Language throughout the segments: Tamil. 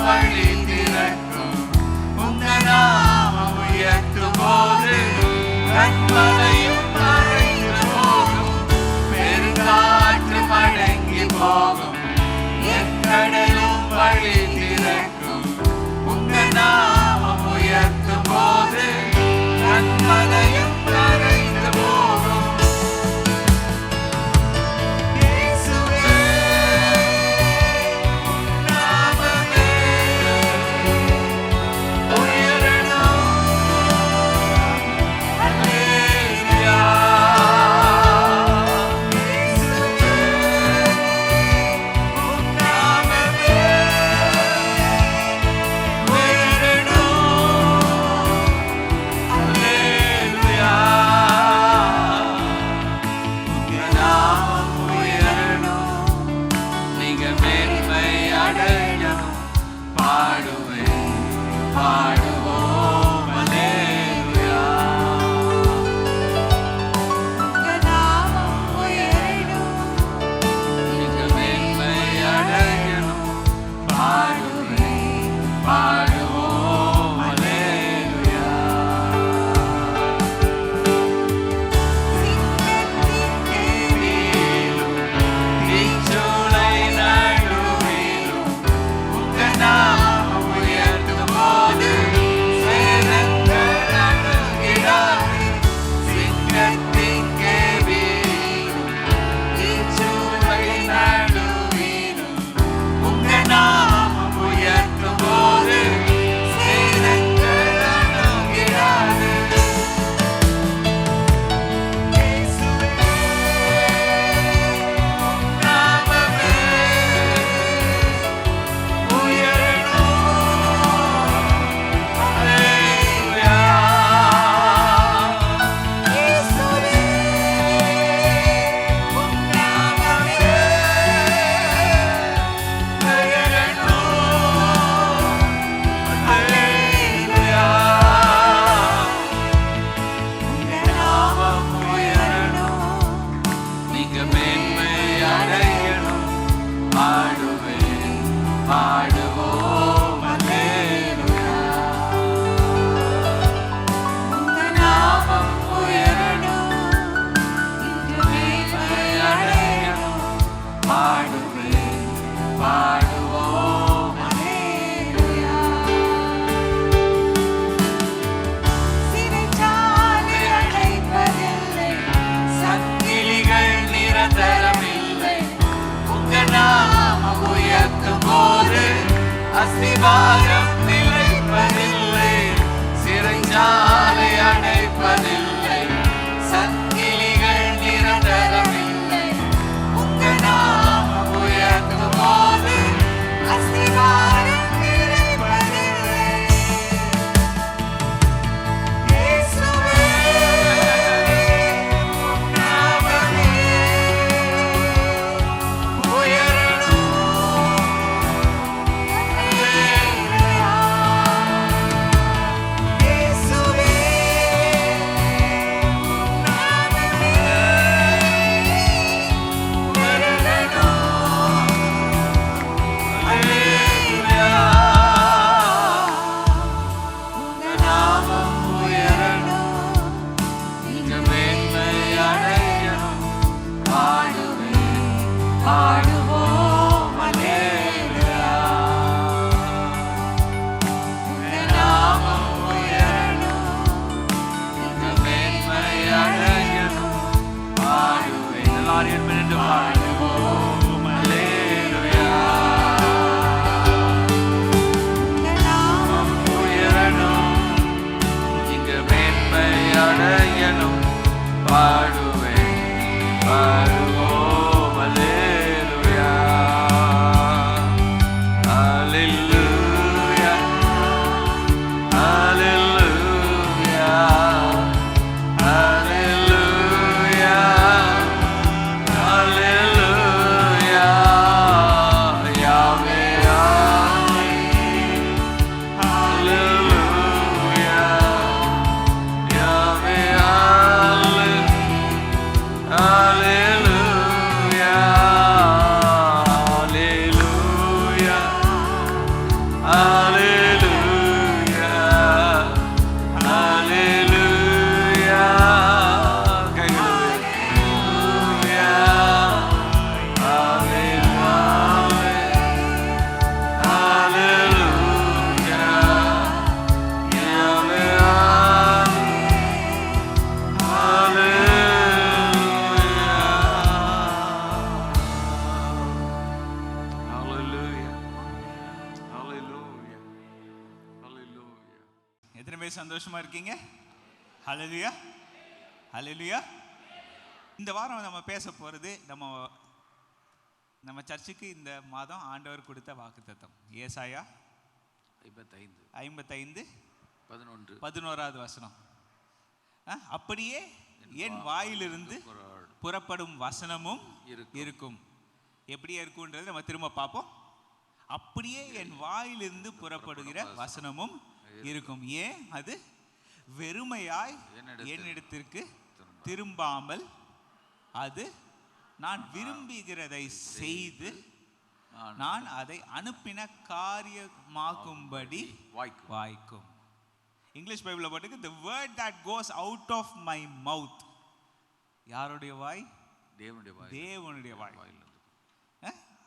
வழி திறக்கும். உங்க நாமம் உயர்த்தும் போது கண்மலையும் மறைந்து போகும். பெருங்காற்று மடங்கி போகும். எக்கடலும் வழி திறக்கும். உங்க நாமம் உயர்த்தும் போது கண்மலையும் மறைந்து போகும். அஸ்திவாரம் நிலைப்பதில்லை. சிறைச்சாலை அடைப்பதில்லை. சங்கிலிகள் நிரந்தரமில்லை. உங்க நாமம் உயர்த்தும் போது அஸ்திவாரம் நிலைப்பதில்லை. இயேசுவே உம் நாமமே உயரணும். இயேசுவே பேர் சந்தோஷமா இருக்கீங்க? ஹல்லேலூயா, ஹல்லேலூயா. இந்த வாரம் நம்ம பேச போகிறது நம்ம சர்ச்சுக்கு இந்த மாதம் ஆண்டவர் கொடுத்த வாக்குத்தத்தம் ஏசாயா 55:11 வசனம். அப்படியே என் வாயிலிருந்து புறப்படும் வசனமும் இருக்கும். எப்படியே இருக்குன்றது நம்ம திரும்ப பார்ப்போம். அப்படியே என் வாயிலிருந்து புறப்படுகிற வசனமும் இருக்கும். ஏன் அது வெறுமையாய் என்னிடத்திற்கு திரும்பாமல் அது நான் விரும்புகிறதை செய்து நான் அதை அனுப்பின காரியமாக்கும்படி வாய்க்கும். இங்கிலீஷ் பைபிள்ல போட்டுக்கு the word that goes out of my mouth. யாருடைய வாய்? தேவனுடைய வாய்.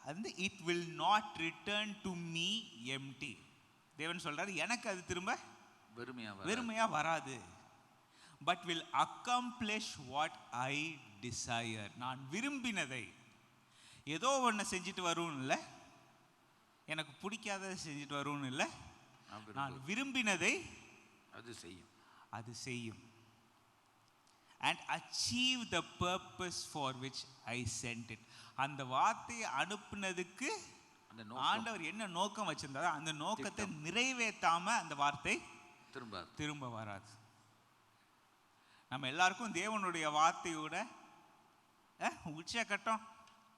அது it will not return to me empty. தேவன் சொல்றாரு எனக்கு அது திரும்ப வெறுமையா வராது. but will accomplish what I desire. நான் விரும்பினதை ஏதோ ஒன்று செஞ்சுட்டு வரும்னு இல்லை, எனக்கு பிடிக்காததை செஞ்சுட்டு வரும்னு இல்லை, நான் விரும்பினதை அது செய்யும். and achieve the purpose for which I sent it. அந்த வார்த்தையை அனுப்புனதுக்கு ஆண்டவர் என்ன நோக்கம் வச்சிருந்தாரோ அந்த நோக்கத்தை நிறைவேற்றாம அந்த வார்த்தை திரும்ப வராது. நம்ம எல்லாருக்கும் தேவனுடைய வார்த்தையோட உச்சகட்டம்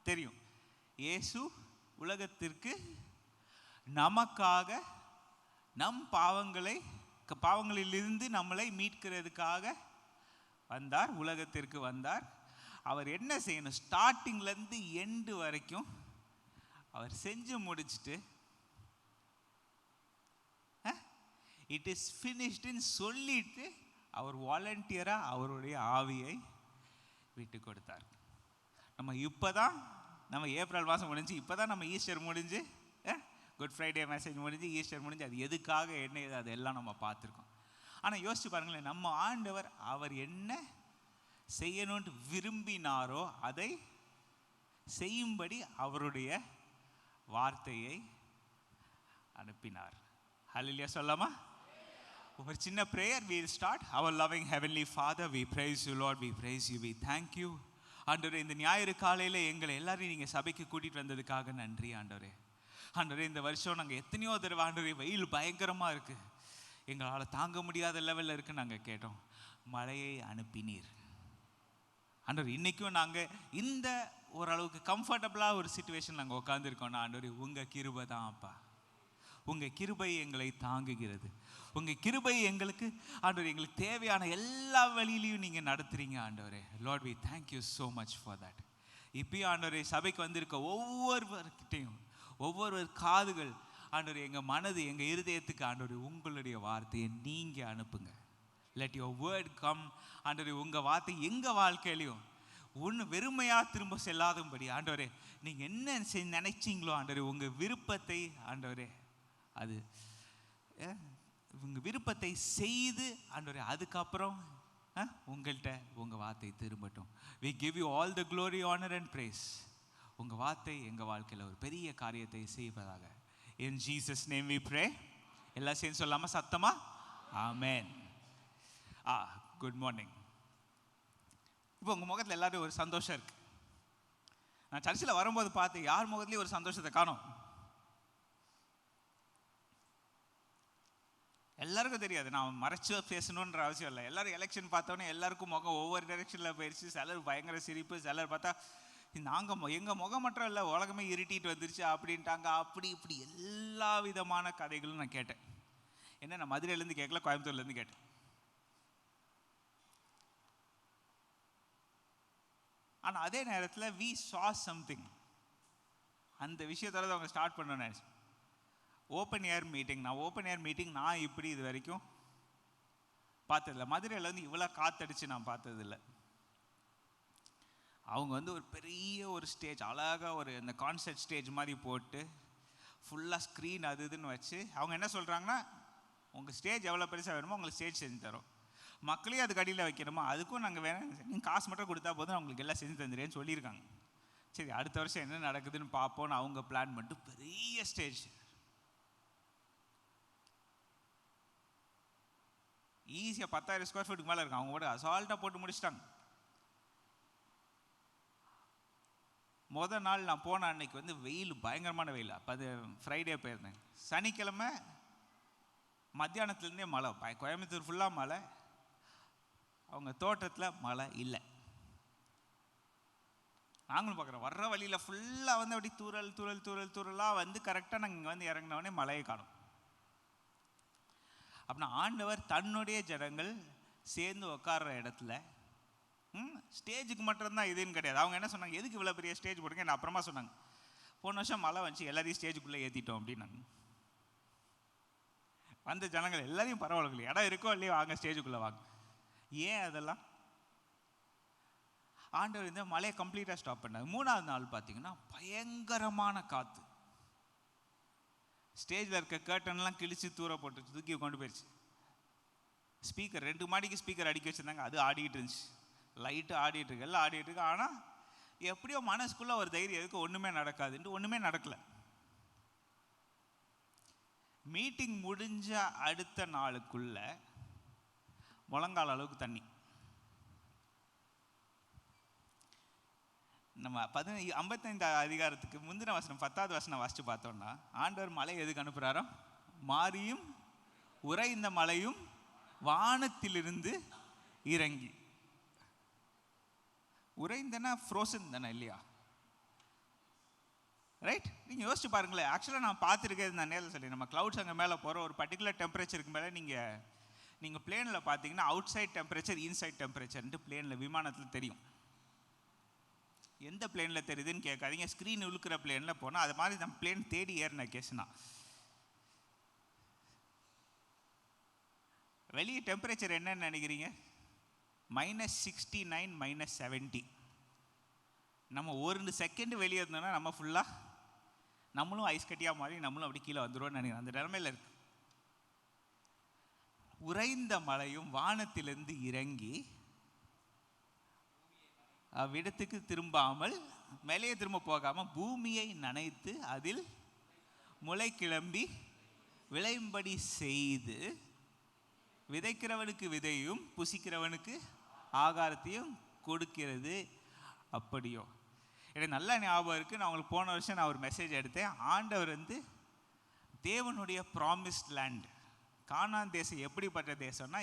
தெரியும். இயேசு உலகத்திற்கு நமக்காக நம் பாவங்களிலிருந்து நம்மளை மீட்கிறதுக்காக வந்தார், உலகத்திற்கு வந்தார். அவர் என்ன செய்யணும்? ஸ்டார்டிங்லேருந்து எண்டு வரைக்கும் அவர் செஞ்சு முடிச்சுட்டு இட் இஸ் ஃபினிஷ்டுன்னு சொல்லிட்டு அவர் வாலண்டியராக அவருடைய ஆவியை விட்டு கொடுத்தார். நம்ம ஏப்ரல் மாதம் முடிஞ்சு இப்போ தான் நம்ம ஈஸ்டர் முடிஞ்சு குட் ஃப்ரைடே மெசேஜ் முடிஞ்சு ஈஸ்டர் முடிஞ்சு அது எதுக்காக என்ன இது அதெல்லாம் நம்ம பார்த்துருக்கோம். ஆனால் யோசிச்சு பாருங்களேன், நம்ம ஆண்டவர் அவர் என்ன செய்யணும்னு விரும்பினாரோ அதை செய்யும்படி அவருடைய வார்த்தையை அனுப்பினார். ஹல்லேலூயா சொல்லாமா? ஒரு சின்ன prayer we will start. Our loving heavenly Father, we praise you Lord, we praise you, we thank you. ஆண்டவரே, இந்த ஞாயிறு காலையில் எங்களை எல்லாரையும் நீங்கள் சபைக்கு கூட்டிகிட்டு வந்ததுக்காக நன்றி ஆண்டவரே. ஆண்டவரே, இந்த வருஷம் நாங்கள் எத்தனையோ தடவை ஆண்டவரே வெயில் பயங்கரமாக இருக்குது, எங்களால் தாங்க முடியாத லெவலில் இருக்குன்னு நாங்கள் கேட்டோம். மழையை அனுப்பினீர் ஆண்டவர். இன்றைக்கும் நாங்கள் இந்த ஓரளவுக்கு கம்ஃபர்டபுளாக ஒரு சிச்சுவேஷன் நாங்கள் உட்காந்துருக்கோம்னா ஆண்டவர் உங்கள் கிருபை தான் அப்பா. உங்கள் கிருபை எங்களை தாங்குகிறது. உங்கள் கிருபை எங்களுக்கு ஆண்டவர் எங்களுக்கு தேவையான எல்லா வழியிலையும் நீங்கள் நடத்துகிறீங்க ஆண்டவரே. Lord we thank you so much for that. இப்பயும் ஆண்டவரே சபைக்கு வந்திருக்க ஒவ்வொருவர்கிட்டையும் ஒவ்வொரு காதுகள் ஆண்டவர் எங்கள் மனது எங்கள் இருதயத்துக்கு ஆண்டவர் உங்களுடைய வார்த்தையை நீங்கள் அனுப்புங்க. லெட் யுவர் வேர்ட் கம் ஆண்டவரே. உங்கள் வார்த்தை எங்கள் வாழ்க்கையிலையும் ஒன்று வெறுமையாக திரும்ப செல்லாதும்படி ஆண்டவரே நீங்கள் என்ன நினைச்சிங்களோ ஆண்டவரே உங்கள் விருப்பத்தை ஆண்டவரே அது உங்கள் விருப்பத்தை செய்து ஆண்டவரே அதுக்கப்புறம் உங்கள்கிட்ட உங்கள் வார்த்தை திரும்பட்டும். we give you all the glory, honor and praise. உங்கள் வார்த்தை எங்கள் வாழ்க்கையில் ஒரு பெரிய காரியத்தை செய்வதாக. in Jesus name we pray. எல்லாம் சேர்ந்து சொல்லாமல் சத்தமா ஆமென். Good morning. இப்போ உங்கள் முகத்தில் எல்லாரும் ஒரு சந்தோஷம் இருக்கு. நான் சர்ச்சில் வரும்போது பார்த்து யார் முகத்துலேயும் ஒரு சந்தோஷத்தை காணோம். எல்லாருக்கும் தெரியாது, நான் மறைச்சு பேசணுன்ற அவசியம் இல்லை. எல்லோரும் எலெக்ஷன் பார்த்தோன்னே எல்லாருக்கும் முகம் ஒவ்வொரு டைரெக்ஷனில் போயிடுச்சு. சிலர் பயங்கர சிரிப்பு, சிலர் பார்த்தா நாங்கள் எங்கள் முகம் மட்டும் இல்லை உலகமே இருட்டிட்டு வந்துருச்சு அப்படின்ட்டாங்க. அப்படி இப்படி எல்லா விதமான கதைகளும் நான் கேட்டேன். என்ன, நான் மதுரையிலேருந்து கேட்கல, கோயம்புத்தூர்லேருந்து கேட்டேன். ஆனால் அதே நேரத்தில் we saw something. அந்த விஷயத்தோட அவங்க ஸ்டார்ட் பண்ணணும்னு நினச்சேன். Open air meeting. நான் இப்படி இது வரைக்கும் பார்த்ததில்லை. மதுரையில் வந்து இவ்வளோ காற்றடிச்சு நான் பார்த்ததில்லை. அவங்க வந்து ஒரு பெரிய ஒரு ஸ்டேஜ் அழகாக ஒரு இந்த கான்சர்ட் ஸ்டேஜ் மாதிரி போட்டு ஃபுல்லாக ஸ்க்ரீன் அது இதுன்னு வச்சு அவங்க என்ன சொல்கிறாங்கன்னா, உங்கள் ஸ்டேஜ் எவ்வளோ பெருசாக வேணுமோ உங்களுக்கு ஸ்டேஜ் செஞ்சு தரோம், மக்களையும் அதுக்கு அடியில் வைக்கணுமா அதுக்கும் நாங்கள் வேணும், நீங்கள் காசு மட்டும் கொடுத்தா போதும் அவங்களுக்கு எல்லாம் செஞ்சு தந்துடுறேன்னு சொல்லியிருக்காங்க. சரி, அடுத்த வருஷம் என்ன நடக்குதுன்னு பார்ப்போன்னு அவங்க பிளான் பண்ணிட்டு பெரிய ஸ்டேஜ் ஈஸியாக 10,000 ஸ்கொயர் ஃபீட்டுக்கு மேலே இருக்கும். அவங்க கூட அசால்ட்டாக போட்டு முடிச்சிட்டாங்க. நாள் நான் போன அன்னைக்கு வந்து வெயில், பயங்கரமான வெயில். அப்போ அது ஃப்ரைடே போயிருந்தேன். சனிக்கிழமை மத்தியானத்துலேருந்தே மழை, கோயம்புத்தூர் ஃபுல்லாக மழை. அவங்க தோட்டத்தில் மழை இல்லை. நாங்களும் பார்க்குறோம், வர்ற வழியில் ஃபுல்லாக வந்து அப்படி தூரல் தூரல் தூரல் தூரலாக வந்து கரெக்டாக நாங்கள் இங்கே வந்து இறங்கினோடனே மழையை காணும். அப்படின்னா ஆண்டவர் தன்னுடைய ஜனங்கள் சேர்ந்து உட்கார்ற இடத்துல ஸ்டேஜுக்கு மட்டும்தான் இதுன்னு கிடையாது. அவங்க என்ன சொன்னாங்க, எதுக்கு இவ்வளோ பெரிய ஸ்டேஜ் போடுங்க? என்ன அப்புறமா சொன்னாங்க, போன வருஷம் மழை வந்துச்சு, எல்லாரையும் ஸ்டேஜுக்குள்ளே ஏற்றிட்டோம் அப்படின்னாங்க. வந்த ஜனங்கள் எல்லாரையும் பரவாயில்ல, இடம் இருக்கோ இல்லையோ வாங்க ஸ்டேஜுக்குள்ளே வாங்க. ஏன் அதெல்லாம்? ஆண்டவர் இந்த மழையை கம்ப்ளீட்டாக ஸ்டாப் பண்ணாங்க. 3வது நாள் பார்த்தீங்கன்னா பயங்கரமான காற்று. ஸ்டேஜில் இருக்க கர்ட்டன்லாம் கிழிச்சு தூர போட்டு தூக்கி கொண்டு போயிடுச்சு. ஸ்பீக்கர் 2 மாடிக்கு ஸ்பீக்கர் அடிக்க வச்சுருந்தாங்க, அது ஆடிக்கிட்டு இருந்துச்சு. லைட்டு ஆடிட்டு இருக்கு, எல்லாம் ஆடிட்டு இருக்கு. ஆனால் எப்படியோ மனசுக்குள்ளே ஒரு தைரியம் எதுக்கு ஒன்றுமே நடக்காதுன்ட்டு ஒன்றுமே நடக்கலை. மீட்டிங் முடிஞ்ச அடுத்த நாளுக்குள்ள முழங்கால அளவுக்கு தண்ணி. நம்ம 55 அதிகாரத்துக்கு முந்தின வசனம் 10வது வசனம் வாசித்து பார்த்தோம்னா, ஆண்டவர் மழை எதுக்கு அனுப்புகிறாரோ, மாரியும் உறைந்த மழையும் வானத்திலிருந்து இறங்கி. உறைந்தனா ஃப்ரோசன் தானே இல்லையா? ரைட்? நீங்கள் யோசிச்சு பாருங்களேன். ஆக்சுவலாக நான் பார்த்துருக்கேன், நான் நேரில் சொல்லி, நம்ம க்ளவுட்ஸ் அங்கே மேலே போகிற ஒரு பர்டிகுலர் டெம்பரேச்சருக்கு மேலே நீங்கள் பிளேனில் பார்த்தீங்கன்னா அவுட் சைட் டெம்பரேச்சர், இன்சைட் டெம்பரேச்சர்ன்ட்டு பிளேனில் விமானத்தில் தெரியும். எந்த பிளேனில் தெரியுதுன்னு கேட்காதீங்க. ஸ்க்ரீன் இழுக்கிற பிளேனில் போனால் அது மாதிரி நம்ம பிளேன் தேடி ஏறின கேஸ்னா, வெளியே டெம்பரேச்சர் என்னன்னு நினைக்கிறீங்க? -69 -70. நம்ம 1 செகண்ட் வெளியே இருந்தோம்னா நம்ம ஃபுல்லாக நம்மளும் ஐஸ் கட்டியாக மாறி நம்மளும் அப்படி கீழே வந்துடுவோம்னு நினைக்கிறேன். அந்த நிலைமையில் இருக்கு. உறைந்த மழையும் வானத்திலிருந்து இறங்கி அவ்விடத்துக்கு திரும்பாமல், மேலே திரும்ப போகாமல் பூமியை நனைத்து அதில் முளை கிளம்பி விளையும்படி செய்து, விதைக்கிறவனுக்கு விதையும் புசிக்கிறவனுக்கு ஆகாரத்தையும் கொடுக்கிறது. அப்படியோ? எனக்கு நல்ல ஞாபகம் இருக்குது. நான் உங்களுக்கு போன வருஷம் நான் ஒரு மெசேஜ் எடுத்தேன். ஆண்டவர் வந்து தேவனுடைய ப்ராமிஸ்ட் லேண்ட், கானான் தேசம் எப்படிப்பட்ட தேசம்னா,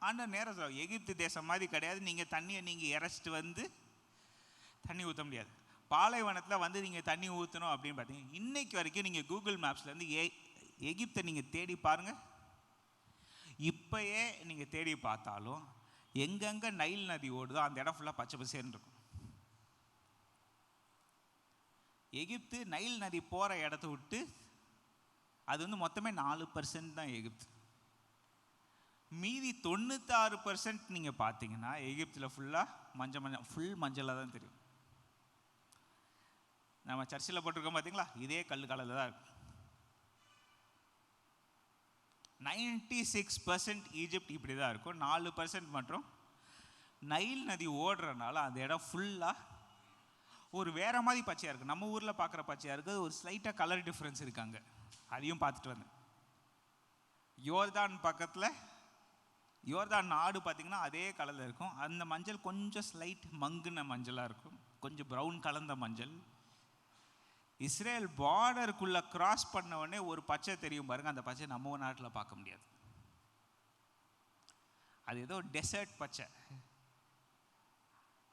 ஆண்டவர் நேரம் சொல்ல, எகிப்து தேசம் மாதிரி கிடையாது. நீங்கள் தண்ணியை இறைச்சிட்டு வந்து தண்ணி ஊற்ற முடியாது. பாலைவனத்தில் வந்து நீங்கள் தண்ணி ஊற்றணும் அப்படின்னு பார்த்தீங்கன்னா, இன்னைக்கு வரைக்கும் நீங்கள் கூகுள் மேப்ஸ்லேருந்து எகிப்தை நீங்கள் தேடி பாருங்கள். இப்போயே நீங்கள் தேடி பார்த்தாலும் எங்கெங்கே நைல் நதி ஓடுதோ அந்த இடம் ஃபுல்லாக பச்சை பசேர்னு இருக்கும். எகிப்து நைல் நதி போகிற இடத்த விட்டு அது வந்து மொத்தமே 4% தான் எகிப்து. மீதி 96% நீங்கள் பார்த்தீங்கன்னா எகிப்தில் ஃபுல்லாக மஞ்சள் ஃபுல் மஞ்சளாக தான் தெரியும். நம்ம சர்ச்சில் போட்டிருக்கோம் பார்த்தீங்களா, இதே கல் கலரில் தான் இருக்கும். 96% ஈஜிப்ட் இப்படி தான் இருக்கும். 4% மற்றும் நைல் நதி ஓடுறதுனால அந்த இடம் ஃபுல்லாக ஒரு வேற மாதிரி பச்சையாக இருக்குது. நம்ம ஊரில் பார்க்குற பச்சையாக இருக்குது, ஒரு ஸ்லைட்டாக கலர் டிஃப்ரென்ஸ் இருக்காங்க. அதையும் பார்த்துட்டு வந்தேன். யோர்தான் பக்கத்தில், யோர்தான் நாடு பார்த்திங்கன்னா அதே கலரில் இருக்கும். அந்த மஞ்சள் கொஞ்சம் ஸ்லைட் மங்குன மஞ்சளாக இருக்கும், கொஞ்சம் ப்ரௌன் கலந்த மஞ்சள். இஸ்ரேல் பார்டருக்குள்ளே கிராஸ் பண்ண உடனே ஒரு பச்சை தெரியும் பாருங்கள், அந்த பச்சை நம்ம நாட்டில் பார்க்க முடியாது. அது ஏதோ டெசர்ட் பச்சை.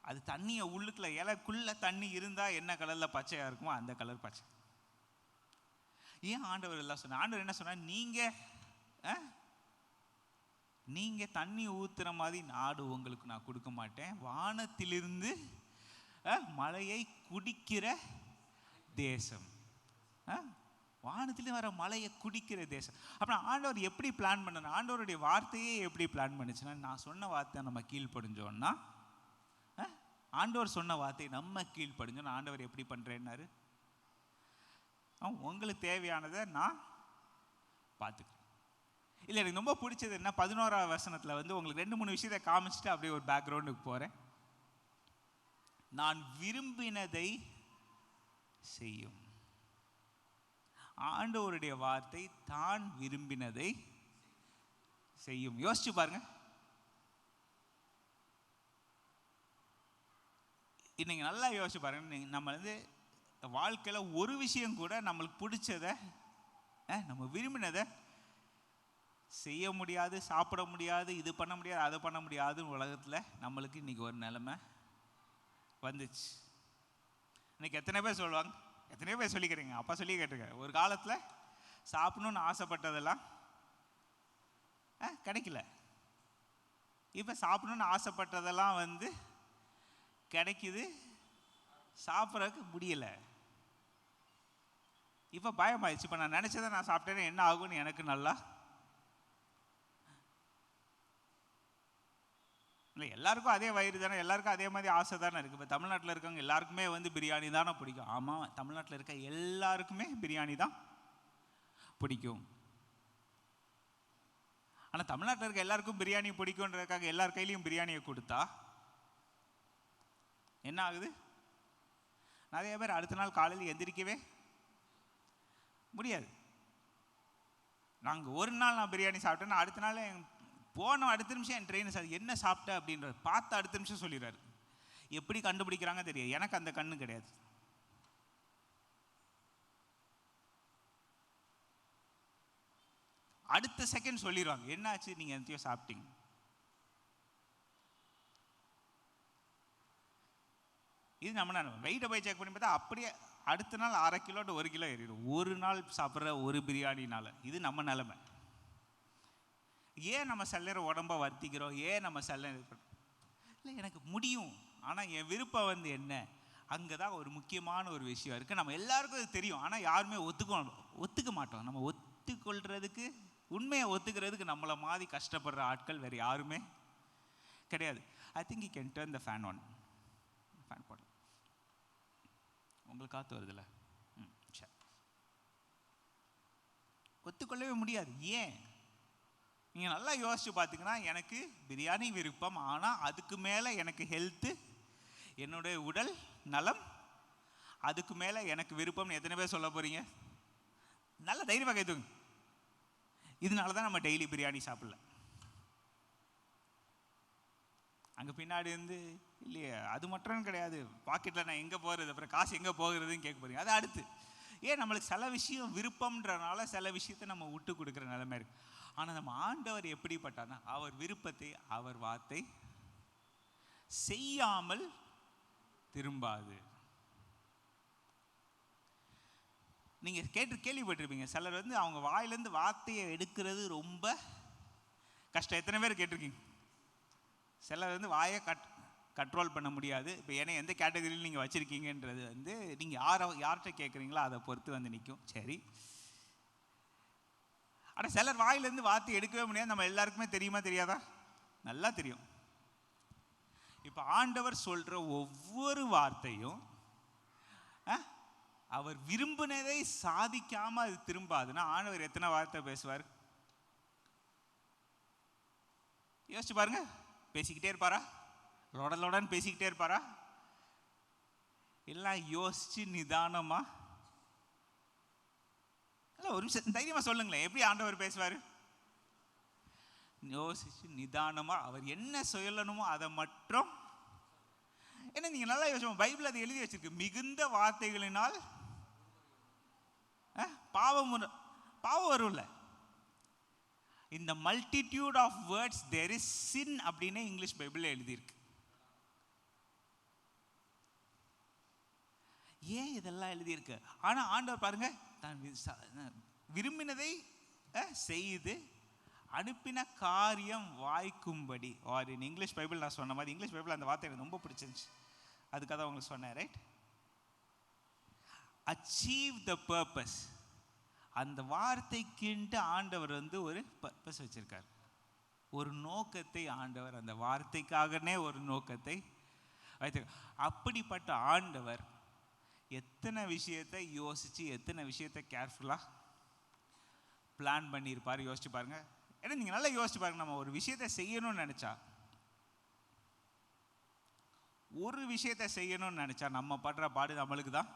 அது தண்ணியை உள்ளுக்குள்ள, இலைக்குள்ளே தண்ணி இருந்தால் என்ன கலரில் பச்சையாக இருக்குமோ அந்த கலர் பச்சை. ஏன் ஆண்டவர் எல்லாம் சொன்னார்? ஆண்டவர் என்ன சொன்னார்? நீங்கள் தண்ணி ஊற்றுற மாதிரி நாடு உங்களுக்கு நான் கொடுக்க மாட்டேன், வானத்திலிருந்து மழையை குடிக்கிற தேசம். வானத்திலிருந்து வர மழையை குடிக்கிற தேசம். அப்புறம் ஆண்டவர் எப்படி பிளான் பண்ணணும்? ஆண்டவருடைய வார்த்தையே எப்படி பிளான் பண்ணுச்சுன்னா, நான் சொன்ன வார்த்தை நம்ம கீழ்ப்படிஞ்சோன்னா, ஆண்டவர் சொன்ன வார்த்தை நம்ம கீழ்ப்படிஞ்சோன்னா ஆண்டவர் எப்படி பண்ணுறேன்னாரு, உங்களுக்கு தேவையானதை நான் பார்த்துக்கிறேன். இல்லை, எனக்கு ரொம்ப பிடிச்சது என்ன, 11ஆவது வசனத்தில் வந்து உங்களுக்கு 2-3 விஷயத்தை காமிச்சிட்டு அப்படியே ஒரு பேக்ரவுண்டுக்கு போகிறேன். நான் விரும்பினதை செய்யும். ஆண்டவருடைய வார்த்தை தான் விரும்பினதை செய்யும். யோசிச்சு பாருங்க. இன்னைக்கு நல்லா யோசிச்சு பாருங்க. நம்ம வந்து வாழ்க்கையில் ஒரு விஷயம் கூட நம்மளுக்கு பிடிச்சதை நம்ம விரும்பினதை செய்ய முடியாது, சாப்பிட முடியாது, இது பண்ண முடியாது, அதை பண்ண முடியாதுன்னு உலகத்தில் நம்மளுக்கு இன்னைக்கு ஒரு நிலைமை வந்துச்சு. இன்னைக்கு எத்தனை பேர் சொல்லுவாங்க, எத்தனையோ பேர் சொல்லிக்கிறீங்க, அப்பா சொல்லி கேட்டிருக்கேன், ஒரு காலத்தில் சாப்பிடணும்னு ஆசைப்பட்டதெல்லாம் கிடைக்கல. இப்போ சாப்பிடணும்னு ஆசைப்பட்டதெல்லாம் வந்து கிடைக்குது, சாப்பிட்றதுக்கு முடியல. இப்போ பயமாயிடுச்சு. இப்போ நான் நினச்சதை நான் சாப்பிட்டேன்னா என்ன ஆகும்னு எனக்கு நல்லா இல்லை. எல்லாருக்கும் அதே வயிறு தானே, எல்லாருக்கும் அதே மாதிரி ஆசை தானே இருக்குது. இப்போ தமிழ்நாட்டில் இருக்கவங்க எல்லாருக்குமே வந்து பிரியாணி தானே பிடிக்கும். ஆமாம், தமிழ்நாட்டில் இருக்க எல்லாருக்குமே பிரியாணி தான் பிடிக்கும். ஆனால் தமிழ்நாட்டில் இருக்க எல்லாருக்கும் பிரியாணி பிடிக்கும்ன்றதுக்காக எல்லார் கையிலையும் பிரியாணியை கொடுத்தா என்ன ஆகுது? நிறைய பேர் அடுத்த நாள் காலையில் எந்திரிக்கவே முடியாது. நாங்கள் ஒரு நாள் நான் பிரியாணி சாப்பிட்டேன்னா அடுத்த நாள் போன அடுத்த நிமிஷம் என் ட்ரெயின் சார் என்ன சாப்பிட்டேன் அப்படின்றது பார்த்து அடுத்த நிமிஷம் சொல்லிடுறாரு. எப்படி கண்டுபிடிக்கிறாங்க தெரியாது, எனக்கு அந்த கண்ணு கிடையாது. அடுத்த செகண்ட் சொல்லிடுவாங்க என்னாச்சு, நீங்கள் எந்தையோ சாப்பிட்டீங்க. இது நம்ம வெயிட்டை போய் செக் பண்ணி பார்த்தா அப்படியே அடுத்த நாள் 1/2 கிலோ to 1 கிலோ ஏறிடும், ஒரு நாள் சாப்பிட்ற ஒரு பிரியாணினால. இது நம்ம நிலைமை. ஏன் நம்ம சில நேரம் உடம்ப வருத்திக்கிறோம்? ஏன் நம்ம சில நேரம் இல்லை எனக்கு முடியும், ஆனால் என் விருப்பம் வந்து என்ன? அங்கே தான் ஒரு முக்கியமான ஒரு விஷயம் இருக்குது. நம்ம எல்லாருக்கும் அது தெரியும், ஆனால் யாருமே ஒத்துக்க மாட்டோம். நம்ம ஒத்துக்கொள்கிறதுக்கு, உண்மையை ஒத்துக்கிறதுக்கு நம்மளை மாதிரி கஷ்டப்படுற ஆட்கள் வேறு யாருமே கிடையாது. I think you can turn the fan on. Fan போடலாம், உங்களுக்கு காற்று வருதுல்ல. சரி, ஒத்துக்கொள்ளவே முடியாது. ஏன்? நீங்கள் நல்லா யோசிச்சு பார்த்தீங்கன்னா, எனக்கு பிரியாணி விருப்பம், ஆனால் அதுக்கு மேலே எனக்கு ஹெல்த்து, என்னுடைய உடல் நலம், அதுக்கு மேலே எனக்கு விருப்பம்னு எத்தனை பேர் சொல்ல போகிறீங்க? நல்ல தைரியமாக கேட்டுங்க. இதனால தான் நம்ம டெய்லி பிரியாணி சாப்பிடல. அங்கே பின்னாடி இருந்து இல்லையே அது மட்டும் கிடையாது, பாக்கெட்டில் நான் எங்கே போகிறது, அப்புறம் காசு எங்கே போகிறதுன்னு கேட்க போகிறீங்க. அது அடுத்து. ஏன் நம்மளுக்கு சில விஷயம் விருப்பம்ன்றனால சில விஷயத்தை நம்ம விட்டு கொடுக்குற நிலைமை இருக்குது. ஆனால் நம்ம ஆண்டவர் எப்படிப்பட்டார்னா, அவர் விருப்பத்தை அவர் வார்த்தை செய்யாமல் திரும்பாது. நீங்கள் கேள்விப்பட்டிருப்பீங்க, சிலர் வந்து அவங்க வாயிலேருந்து வார்த்தையை எடுக்கிறது ரொம்ப கஷ்டம். எத்தனை பேர் கேட்டிருக்கீங்க? சிலர் வந்து வாயை கண்ட்ரோல் பண்ண முடியாது. இப்போ ஏன்னா எந்த கேட்டகரியில் நீங்கள் வச்சுருக்கீங்கன்றது வந்து நீங்கள் யார்கிட்ட கேட்குறீங்களோ அதை பொறுத்து வந்து நிற்கும். சரி, ஆனால் சிலர் வாயிலேருந்து வார்த்தை எடுக்கவே முடியாது. நம்ம எல்லாருக்குமே தெரியுமா தெரியாதா? நல்லா தெரியும். இப்போ ஆண்டவர் சொல்கிற ஒவ்வொரு வார்த்தையும் அவர் விரும்பினதை சாதிக்காமல் அது திரும்பாதுன்னா ஆண்டவர் எத்தனை வார்த்தை பேசுவார்? யோசிச்சு பாருங்க. பேசிக்கிட்டே இருப்பாரா? லொடலோடன்னு பேசிக்கிட்டே இருப்பாரா? எல்லாம் யோசிச்சு நிதானமா, இல்லை ஒரு நிமிஷம் தைரியமாக சொல்லுங்களேன், எப்படி ஆண்டவர் பேசுவார்? யோசிச்சு நிதானமா அவர் என்ன சொல்லணுமோ அதை மட்டும். ஏன்னா நீங்கள் நல்லா யோசிப்போம், பைபிள் அதை எழுதி வச்சிருக்கு, மிகுந்த வார்த்தைகளினால் பாவம் வரும்ல. இந்த multitude of words there is sin அப்படின்னு இங்கிலீஷ் பைபிளில் எழுதியிருக்கு. ஏன் இதெல்லாம் எழுதியிருக்கு? ஆனால் ஆண்டவர் பாருங்க, தான் விரும்பினதை செய்து அனுப்பின காரியம் வாய்க்கும்படி. ஆர் இன் இங்கிலீஷ் பைபிள் நான் சொன்ன மாதிரி, இங்கிலீஷ் பைபிள் அந்த வார்த்தை எனக்கு ரொம்ப பிடிச்சிருந்துச்சு, அதுக்காக உங்களுக்கு சொன்னேன். Right, achieve the purpose. அந்த வார்த்தைக்குன்ட்டு ஆண்டவர் வந்து ஒரு பர்பஸ் வச்சிருக்கார், ஒரு நோக்கத்தை ஆண்டவர் அந்த வார்த்தைக்காகனே ஒரு நோக்கத்தை வைத்திருக்கார். அப்படிப்பட்ட ஆண்டவர் எத்தனை விஷயத்தை யோசிச்சு எத்தனை விஷயத்தை கேர்ஃபுல்லாக பிளான் பண்ணியிருப்பார். யோசிச்சு பாருங்க. ஏன்னா நீங்கள் நல்லா யோசிச்சு பாருங்க, நம்ம ஒரு விஷயத்தை செய்யணும்னு நினச்சா, ஒரு விஷயத்தை செய்யணும்னு நினச்சா நம்ம படுற பாடு நம்மளுக்கு தான்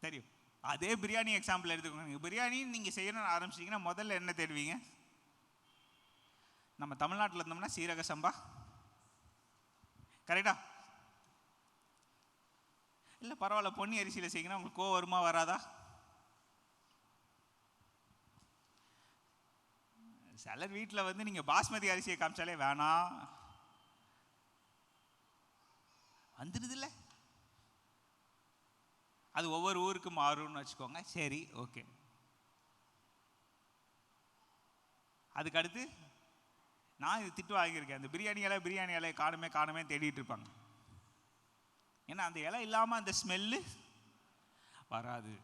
தெரியும். அதே பிரியாணி எக்ஸாம்பிள் எடுத்துக்கோங்க. பிரியாணி நீங்கள் செய்யணும்னு ஆரம்பிச்சிட்டிங்கன்னா முதல்ல என்ன தேடுவீங்க? நம்ம தமிழ்நாட்டில் இருந்தோம்னா சீரக சம்பா, கரெக்டா? இல்லை பரவாயில்ல, பொன்னி அரிசியில் செய்யணும், உங்களுக்கு கோவம் வருமா வராதா? சிலர் வீட்டில் வந்து நீங்கள் பாஸ்மதி அரிசியை காமிச்சாலே வேணாம் வந்துடுது இல்லை. அது ஒவ்வொரு ஊருக்கு மாறும்னு வச்சுக்கோங்க. சரி, ஓகே. அதுக்கு அடுத்து நான் இது திட்டு வாங்கியிருக்கேன், அந்த பிரியாணி இலை காணுமே தேடிட்டு இருப்பாங்க. ஏன்னா அந்த இலை இல்லாமல் அந்த ஸ்மெல்லு வராது.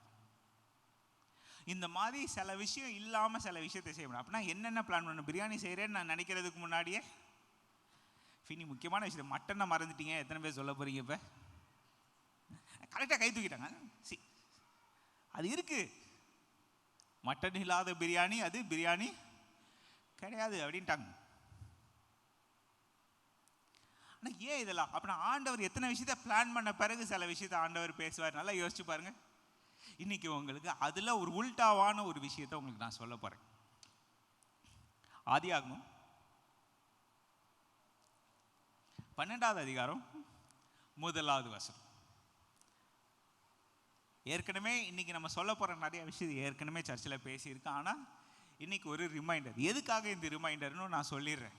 இந்த மாதிரி சில விஷயம் இல்லாமல் சில விஷயத்தை செய்யணும். அப்படின்னா என்னென்ன பிளான் பண்ணணும்? பிரியாணி செய்கிறேன்னு நான் நினைக்கிறதுக்கு முன்னாடியே ஃபினி முக்கியமான விஷயம், மட்டனை மறந்துட்டீங்க. எத்தனை பேர் சொல்ல போகிறீங்க? இப்போ கரெக்டாக கை தூக்கிட்டாங்க. அது இருக்கு, மட்டன் இல்லாத பிரியாணி அது பிரியாணி கிடையாது அப்படின்ட்டாங்க. ஆனால் ஏன் இதெல்லாம்? அப்படின்னா ஆண்டவர் எத்தனை விஷயத்த பிளான் பண்ண பிறகு சில விஷயத்த ஆண்டவர் பேசுவார். நல்லா யோசிச்சு பாருங்க. இன்னைக்கு உங்களுக்கு அதில் ஒரு உல்டாவான ஒரு விஷயத்தை உங்களுக்கு நான் சொல்ல போகிறேன். ஆதியாகமம் 12வது அதிகாரம் 1வது வசனம். ஏற்கனவே இன்னைக்கு நம்ம சொல்ல போகிற நிறைய விஷயம் ஏற்கனவே சர்ச்சில் பேசியிருக்கேன். ஆனால் இன்னைக்கு ஒரு ரிமைண்டர். எதுக்காக இந்த ரிமைண்டர்னு நான் சொல்லிடுறேன்.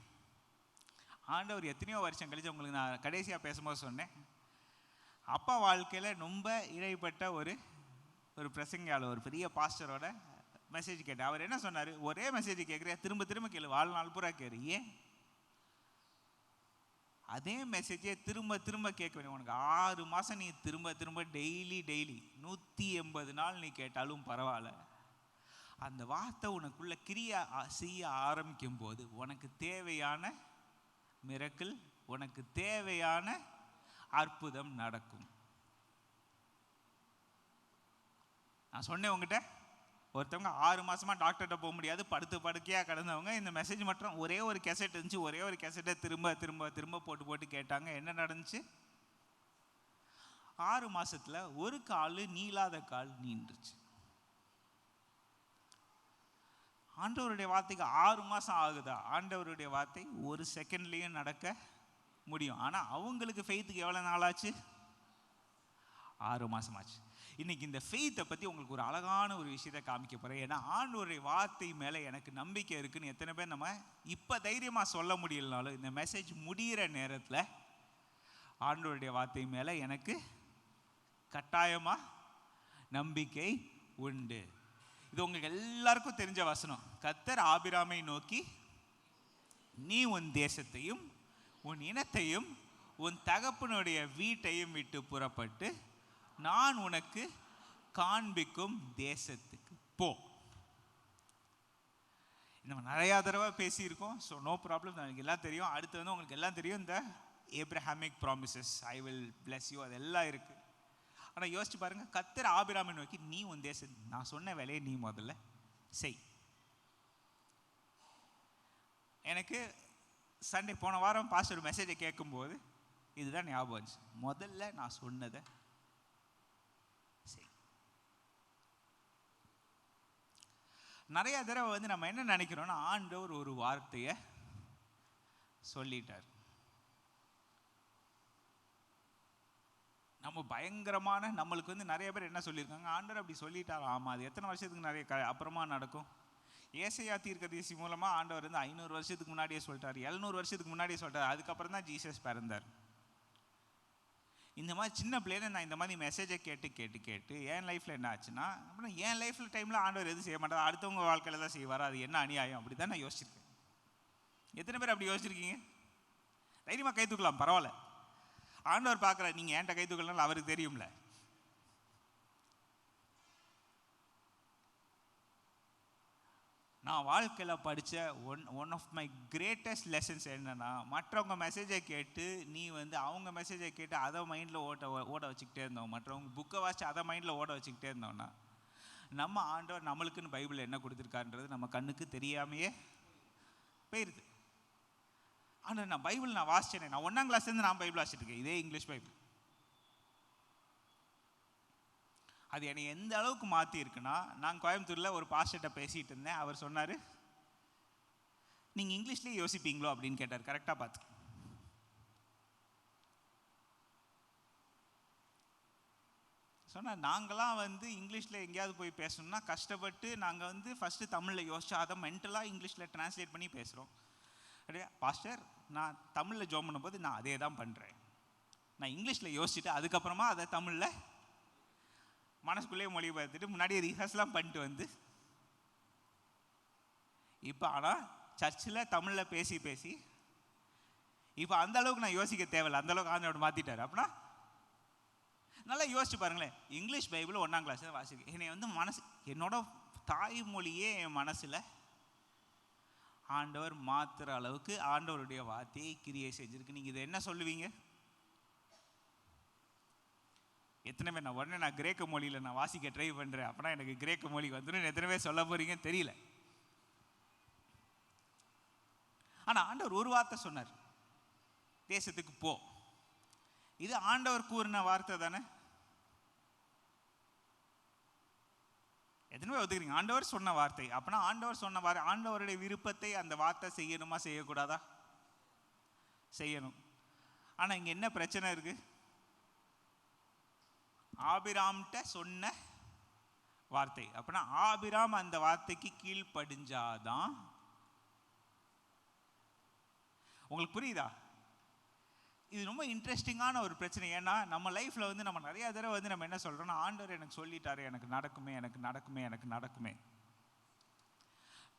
ஆண்டவர் எத்தனையோ வருஷம் கழிச்சு உங்களுக்கு நான் கடைசியாக பேசும்போது சொன்னேன், அப்பா வாழ்க்கையில் ரொம்ப இடைப்பட்ட ஒரு பிரசங்கியாளர், ஒரு பெரிய பாஸ்டரோட மெசேஜ் கேட்டேன். அவர் என்ன சொன்னார்? ஒரே மெசேஜ் கேட்குறியா, திரும்ப திரும்ப கேளு, வாழ்நாள் பூரா கேளு. ஏன் அதே மெசேஜே திரும்ப திரும்ப கேட்க வேணும்? உனக்கு 6 மாதம் நீ திரும்ப திரும்ப டெய்லி 180 நாள் நீ கேட்டாலும் பரவாயில்ல. அந்த வார்த்தை உனக்குள்ள கிரியா செய்ய ஆரம்பிக்கும் போது உனக்கு தேவையான மிரக்கிள், உனக்கு தேவையான அற்புதம் நடக்கும். நான் சொன்னேன் உங்ககிட்ட, ஒருத்தவங்க 6 மாசமா டாக்டர்கிட்ட போக முடியாது, படுக்கையாக கிடந்தவங்க இந்த மெசேஜ் மட்டும் ஒரே ஒரு கேசட் இருந்துச்சு, ஒரே ஒரு கேசட்டை திரும்ப திரும்ப திரும்ப போட்டு கேட்டாங்க. என்ன நடந்துச்சு? 6 மாசத்துல ஒரு கால் நீளாத கால் நீண்டுச்சு. ஆண்டவருடைய வார்த்தைக்கு 6 மாசம் ஆகுதா? ஆண்டவருடைய வார்த்தை ஒரு செகண்ட்லேயும் நடக்க முடியும். ஆனால் அவங்களுக்கு ஃபெய்த்துக்கு எவ்வளோ நாளாச்சு? 6 மாதம் ஆச்சு. இன்னைக்கு இந்த ஃபெய்த்தை பற்றி உங்களுக்கு ஒரு அழகான ஒரு விஷயத்தை காமிக்க போகிறேன். ஏன்னா ஆண்டவருடைய வார்த்தை மேலே எனக்கு நம்பிக்கை இருக்குன்னு எத்தனை பேர் நம்ம இப்போ தைரியமாக சொல்ல முடியலனாலும் இந்த மெசேஜ் முடிகிற நேரத்தில் ஆண்டவருடைய வார்த்தை மேலே எனக்கு கட்டாயமாக நம்பிக்கை உண்டு. இது உங்களுக்கு எல்லாருக்கும் தெரிஞ்ச வசனம். கர்த்தர் ஆபிராமை நோக்கி, நீ உன் தேசத்தையும் உன் இனத்தையும் உன் தகப்பனுடைய வீட்டையும் விட்டு புறப்பட்டு நான் உனக்கு காண்பிக்கும் தேசத்துக்கு போ. நம்ம நிறையா தடவை பேசியிருக்கோம். ஸோ நோ ப்ராப்ளம், எனக்கு எல்லாம் தெரியும். அடுத்து வந்து உங்களுக்கு எல்லாம் தெரியும், இந்த Abrahamic promises, I will bless you, அதெல்லாம் இருக்குது. ஆனால் யோசிச்சு பாருங்க, கர்த்தர் ஆபிராமை நோக்கி, நீ உன் தேசம், நான் சொன்ன வேலையை நீ முதல்ல செய். எனக்கு சண்டே போன வாரம் பாஸ்டர் மெசேஜை கேட்கும்போது இதுதான் ஞாபகம் வந்துச்சு. முதல்ல நான் சொன்னதை செய். நிறைய தடவை வந்து நம்ம என்ன நினைக்கிறோம்னா, ஆண்டவர் ஒரு வார்த்தையை சொல்லிட்டார், நம்ம பயங்கரமான, நம்மளுக்கு வந்து நிறைய பேர் என்ன சொல்லியிருக்காங்க, ஆண்டவர் அப்படி சொல்லிட்டார். ஆமாம், அது எத்தனை வருஷத்துக்கு நிறைய அப்புறமா நடக்கும்? ஏசாயா தீர்க்கதரிசி மூலமாக ஆண்டவர் வந்து 500 வருஷத்துக்கு முன்னாடியே சொல்லிட்டார், 700 வருஷத்துக்கு முன்னாடியே சொல்லிட்டார். அதுக்கப்புறம் தான் ஜீசஸ் பிறந்தார். இந்த மாதிரி சின்ன பிள்ளைல நான் இந்த மாதிரி மெசேஜை கேட்டு என் லைஃப்பில் என்ன ஆச்சுன்னா, அப்படின்னா என் லைஃப்பில் டைமில் ஆண்டவர் எதுவும் செய்ய மாட்டார், அடுத்தவங்க வாழ்க்கையில் தான் செய்வார். அது என்ன அநியாயம்? அப்படி தான் நான் யோசிச்சிருக்கேன். எத்தனை பேர் அப்படி யோசிச்சிருக்கீங்க? தைரியமாக கை தூக்கலாம், பரவாயில்ல. ஆண்டவர் பார்க்குற, நீங்கள் ஏன்ட்ட கை தூக்கலனாலும் அவருக்கு தெரியும்ல. நான் வாழ்க்கையில் படித்த one of my greatest lessons என்னென்னா, மற்றவங்க மெசேஜை கேட்டு நீ வந்து அவங்க மெசேஜை கேட்டு அதை மைண்டில் ஓட வச்சுக்கிட்டே இருந்தோம், மற்றவங்க புக்கை வாசித்து அதை மைண்டில் ஓட வச்சுக்கிட்டே இருந்தோம்னா, நம்ம ஆண்டவர் நம்மளுக்குன்னு பைபிள் என்ன கொடுத்துருக்காருன்றது நம்ம கண்ணுக்கு தெரியாமையே போயிடுது. ஆனால் நான் பைபிள் நான் வாசிச்சேனே, நான் 1ஆம் கிளாஸ்லேருந்து நான் பைபிள் வாசிச்சுட்டு இருக்கேன், இதே இங்கிலீஷ் பைபிள். அது என்னை எந்த அளவுக்கு மாற்றி இருக்குன்னா, நான் கோயம்புத்தூரில் ஒரு பாஸ்டர்கிட்ட பேசிகிட்டு இருந்தேன். அவர் சொன்னார், நீங்கள் இங்கிலீஷ்லேயே யோசிப்பீங்களோ அப்படின்னு கேட்டார். கரெக்டாக பார்த்து. சொன்னால் நாங்களாம் வந்து இங்கிலீஷில் எங்கேயாவது போய் பேசணும்னா கஷ்டப்பட்டு நாங்கள் வந்து ஃபஸ்ட்டு தமிழில் யோசிச்சு அதை மென்டலாக இங்கிலீஷில் ட்ரான்ஸ்லேட் பண்ணி பேசுகிறோம். அப்படியே பாஸ்டர் நான் தமிழில் ஜோம் பண்ணும்போது நான் அதே தான் பண்ணுறேன். நான் இங்கிலீஷில் யோசிச்சுட்டு அதுக்கப்புறமா அதை தமிழில் மனசுக்குள்ளேயே மொழிபெயர்த்துட்டு முன்னாடியே ரிஹர்ஸ்லாம் பண்ணிட்டு வந்து இப்போ ஆனால் சர்ச்சில் தமிழில் பேசி பேசி இப்போ அந்த அளவுக்கு நான் யோசிக்க தேவையில்லை. அந்த அளவுக்கு ஆண்டவர் மாற்றிட்டார். அப்படின்னா நல்லா யோசிச்சு பாருங்களேன். இங்கிலீஷ் பைபிள் 1ஆம் கிளாஸ் தான் வாசிக்க என்னை வந்து என்னோட தாய்மொழியே என் மனசில் ஆண்டவர் மாற்றுற அளவுக்கு ஆண்டவருடைய வார்த்தையை கிரியை செஞ்சுருக்கு. நீங்கள் இதை என்ன சொல்லுவீங்க? எத்தனை பேர் நான் கிரேக்க மொழியில் நான் வாசிக்க ட்ரை பண்ணுறேன் அப்படின்னா எனக்கு கிரேக்க மொழி வந்துடும் எத்தனை பேர் சொல்ல போறீங்கன்னு தெரியல. ஆனால் ஆண்டவர் ஒரு வார்த்தை சொன்னார், தேசத்துக்கு போ. இது ஆண்டவர் கூறின வார்த்தை தானே? எத்தனை பேர் ஒத்துக்கிறீங்க? ஆண்டவர் சொன்ன வார்த்தை. அப்படின்னா ஆண்டவர் சொன்ன வார்த்தை, ஆண்டவருடைய விருப்பத்தை அந்த வார்த்தை செய்யணுமா செய்யக்கூடாதா? செய்யணும். ஆனால் இங்கே என்ன பிரச்சனை இருக்கு? ஆபிராம்கிட்ட சொன்ன வார்த்தை. அப்படின்னா ஆபிராம் அந்த வார்த்தைக்கு கீழ்ப்படிஞ்சாதான். உங்களுக்கு புரியுதா? இது ரொம்ப இன்ட்ரெஸ்டிங்கான ஒரு பிரச்சனை. ஏன்னா நம்ம லைஃப்பில் வந்து நம்ம நிறைய தடவை வந்து நம்ம என்ன சொல்கிறோம்னா, ஆண்டவர் எனக்கு சொல்லிட்டாரு, எனக்கு நடக்குமே எனக்கு நடக்குமே எனக்கு நடக்குமே,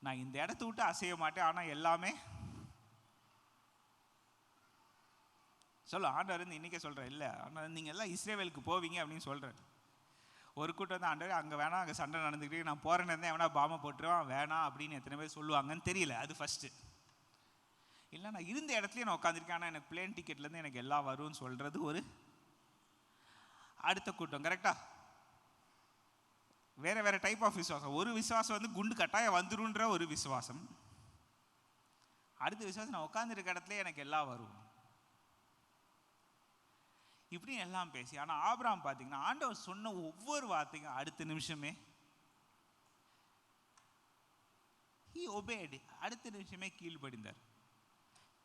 நான் இந்த இடத்த விட்டு அசைய மாட்டேன், ஆனால் எல்லாமே ஆண்டவர் வந்து இன்றைக்கே சொல்கிறேன். இல்லை ஆனால் நீங்கள் எல்லாம் இஸ்ரேவேலுக்கு போவீங்க அப்படின்னு சொல்கிறேன். ஒரு கூட்டம் வந்து ஆண்டவர் அங்கே வேணாம், அங்கே சண்டை நடந்துக்கிட்டே நான் போகிறேன்னு இருந்தேன், எவனா பாமை போட்டுருவான் வேணாம் அப்படின்னு எத்தனை பேர் சொல்லுவாங்கன்னு தெரியல. அது ஃபஸ்ட்டு. இல்லை நான் இருந்த இடத்துலையே நான் உட்காந்துருக்கேன், ஆனால் எனக்கு பிளேன் டிக்கெட்லேருந்து எனக்கு எல்லாம் வரும்னு சொல்கிறது ஒரு அடுத்த கூட்டம். கரெக்டா? வேறு வேறு டைப் ஆஃப் விசுவாசம். ஒரு விசுவாசம் வந்து குண்டு கட்டாயம் வந்துருன்ற ஒரு விசுவாசம். அடுத்த விசுவாசம் நான் உட்காந்துருக்க இடத்துல எனக்கு எல்லாம் வரும் இப்படி எல்லாம் பேசி. ஆனால் ஆபிரகாம் பார்த்தீங்கன்னா ஆண்டவர் சொன்ன ஒவ்வொரு வார்த்தையும் அடுத்த நிமிஷமே he obeyed. அடுத்த நிமிஷமே கீழ்ப்படிந்தார்.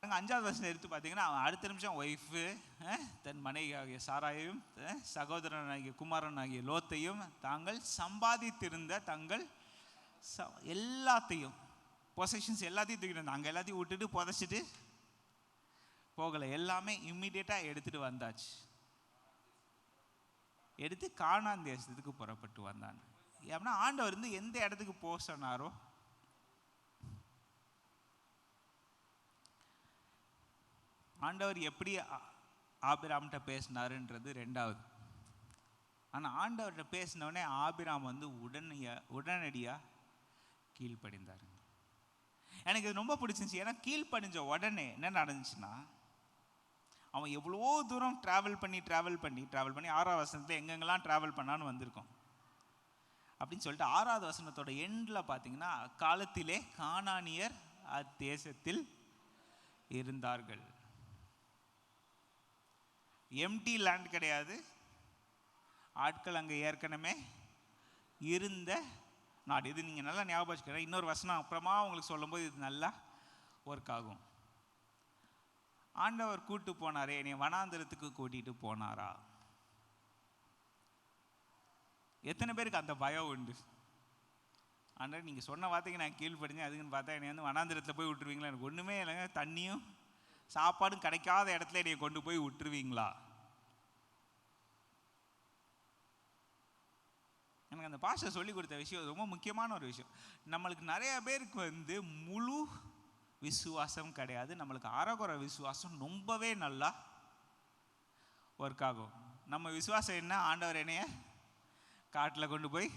5வது வருஷம் எடுத்து பார்த்தீங்கன்னா அவன் அடுத்த நிமிஷம் ஒய்ஃபு தன் மனைவி ஆகிய சாராயையும் சகோதரனாகிய குமாரனாகிய லோத்தையும் தாங்கள் சம்பாதித்திருந்த தங்கள் எல்லாத்தையும் பொசஷன்ஸ் எல்லாத்தையும் தூக்கிட்டு வந்தாங்க. அங்கே எல்லாத்தையும் விட்டுட்டு புதைச்சிட்டு போகலை, எல்லாமே இம்மிடியேட்டாக எடுத்துகிட்டு வந்தாச்சு. எடுத்து கானான் தேசத்துக்கு புறப்பட்டு வந்தான். அப்படின்னா ஆண்டவர் வந்து எந்த இடத்துக்கு போக சொன்னாரோ ஆண்டவர் எப்படி ஆபிராம்கிட்ட பேசினாருன்றது 2வது. ஆனால் ஆண்டவர்கிட்ட பேசினோடனே ஆபிராம் வந்து உடனடியாக கீழ்ப்படிந்தார். எனக்கு இது ரொம்ப பிடிச்சிருந்துச்சு. ஏன்னா கீழ்ப்படிஞ்ச உடனே என்ன நடந்துச்சுன்னா, அவன் எவ்வளோ தூரம் ட்ராவல் பண்ணி 6வது வசனத்தில் எங்கெங்கெல்லாம் ட்ராவல் பண்ணான்னு வந்திருக்கோம் அப்படின்னு சொல்லிட்டு 6வது வசனத்தோட எண்டில் பார்த்தீங்கன்னா, காலத்திலே கானானியர் அத்தேசத்தில் இருந்தார்கள். எம்டி லேண்ட் கிடையாது, ஆட்கள் அங்கே ஏற்கனவே இருந்த நாடு. இது நீங்கள் நல்லா ஞாபகம் வச்சுக்கிறேன். இன்னொரு வசனம் அப்புறமா உங்களுக்கு சொல்லும்போது இது நல்லா ஒர்க் ஆகும். ஆண்டவர் கூட்டு போனாரே, என்னை வனாந்திரத்துக்கு கூட்டிகிட்டு போனாரா? எத்தனை பேருக்கு அந்த பயம் உண்டு? ஆண்டவர் நீங்கள் சொன்ன வார்த்தைக்கு நான் கீழ்ப்படிஞ்சேன், அதுக்குன்னு பார்த்தா என்னை வந்து வனாந்திரத்தில் போய் விட்டுருவீங்களா? எனக்கு ஒன்றுமே இல்லைங்க, தண்ணியும் சாப்பாடும் கிடைக்காத இடத்துல என்னை கொண்டு போய் விட்டுருவீங்களா? எனக்கு அந்த பாஸ்டர் சொல்லி கொடுத்த விஷயம் ரொம்ப முக்கியமான ஒரு விஷயம். நம்மளுக்கு நிறைய பேருக்கு வந்து முழு விசுவாசம் கிடையாது. நம்மளுக்கு அறகுறை விசுவாசம் ரொம்பவே நல்லா ஒர்க் ஆகும். நம்ம விசுவாசம் என்ன? ஆண்டவர் என்னைய காட்டில் கொண்டு போய்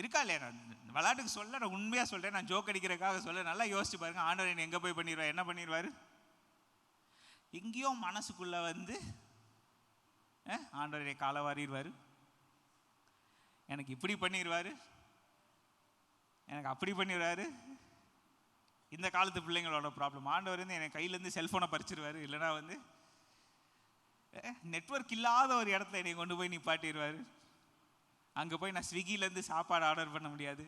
இருக்கா இல்லையா? நான் விளையாட்டுக்கு சொல்ல, நான் உண்மையாக சொல்கிறேன், நான் ஜோக் அடிக்கிறதுக்காக சொல்ல. நல்லா யோசிச்சு பாருங்க, ஆண்டவர் என்னை எங்கே போய் பண்ணிடுவார்? என்ன பண்ணிடுவார்? எங்கேயோ மனசுக்குள்ளே வந்து ஆண்டவர் என்னை காலை வாரிடுவார், எனக்கு இப்படி பண்ணிடுவார், எனக்கு அப்படி பண்ணிடுவார். இந்த காலத்து பிள்ளைங்களோட ப்ராப்ளம். ஆண்டவர் வந்து என் கையிலேருந்து செல்ஃபோனை பறிச்சிருவார், இல்லைனா வந்து நெட்வொர்க் இல்லாத ஒரு இடத்துல என்னை கொண்டு போய் நிப்பாட்டிடுவார். அங்கே போய் நான் ஸ்விக்கிலேருந்து சாப்பாடு ஆர்டர் பண்ண முடியாது.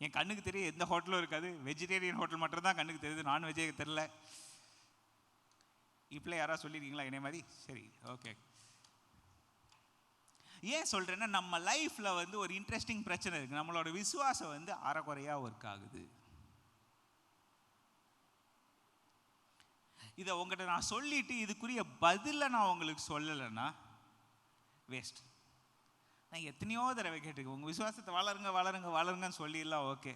என் கண்ணுக்கு தெரிய எந்த ஹோட்டலும் இருக்காது, வெஜிடேரியன் ஹோட்டல் மட்டும் தான் கண்ணுக்கு தெரியுது, நான்வெஜ்ஜே தெரில. இப்போல யாராவது சொல்லியிருக்கீங்களா என்னை மாதிரி? சரி, ஓகே. ஏன் சொல்கிறேன்னா, நம்ம லைஃப்பில் வந்து ஒரு இன்ட்ரெஸ்டிங் பிரச்சனை இருக்குது. நம்மளோட விசுவாசம் வந்து அறகுறையாக ஒர்க் ஆகுது. இதை உங்கள்கிட்ட நான் சொல்லிட்டு இதுக்குரிய பதிலை நான் உங்களுக்கு சொல்லலைன்னா வேஸ்ட். நான் எத்தனையோ தடவை கேட்டுருக்கேன், உங்கள் விசுவாசத்தை வளருங்க வளருங்க வளருங்கன்னு சொல்லிடலாம், ஓகே.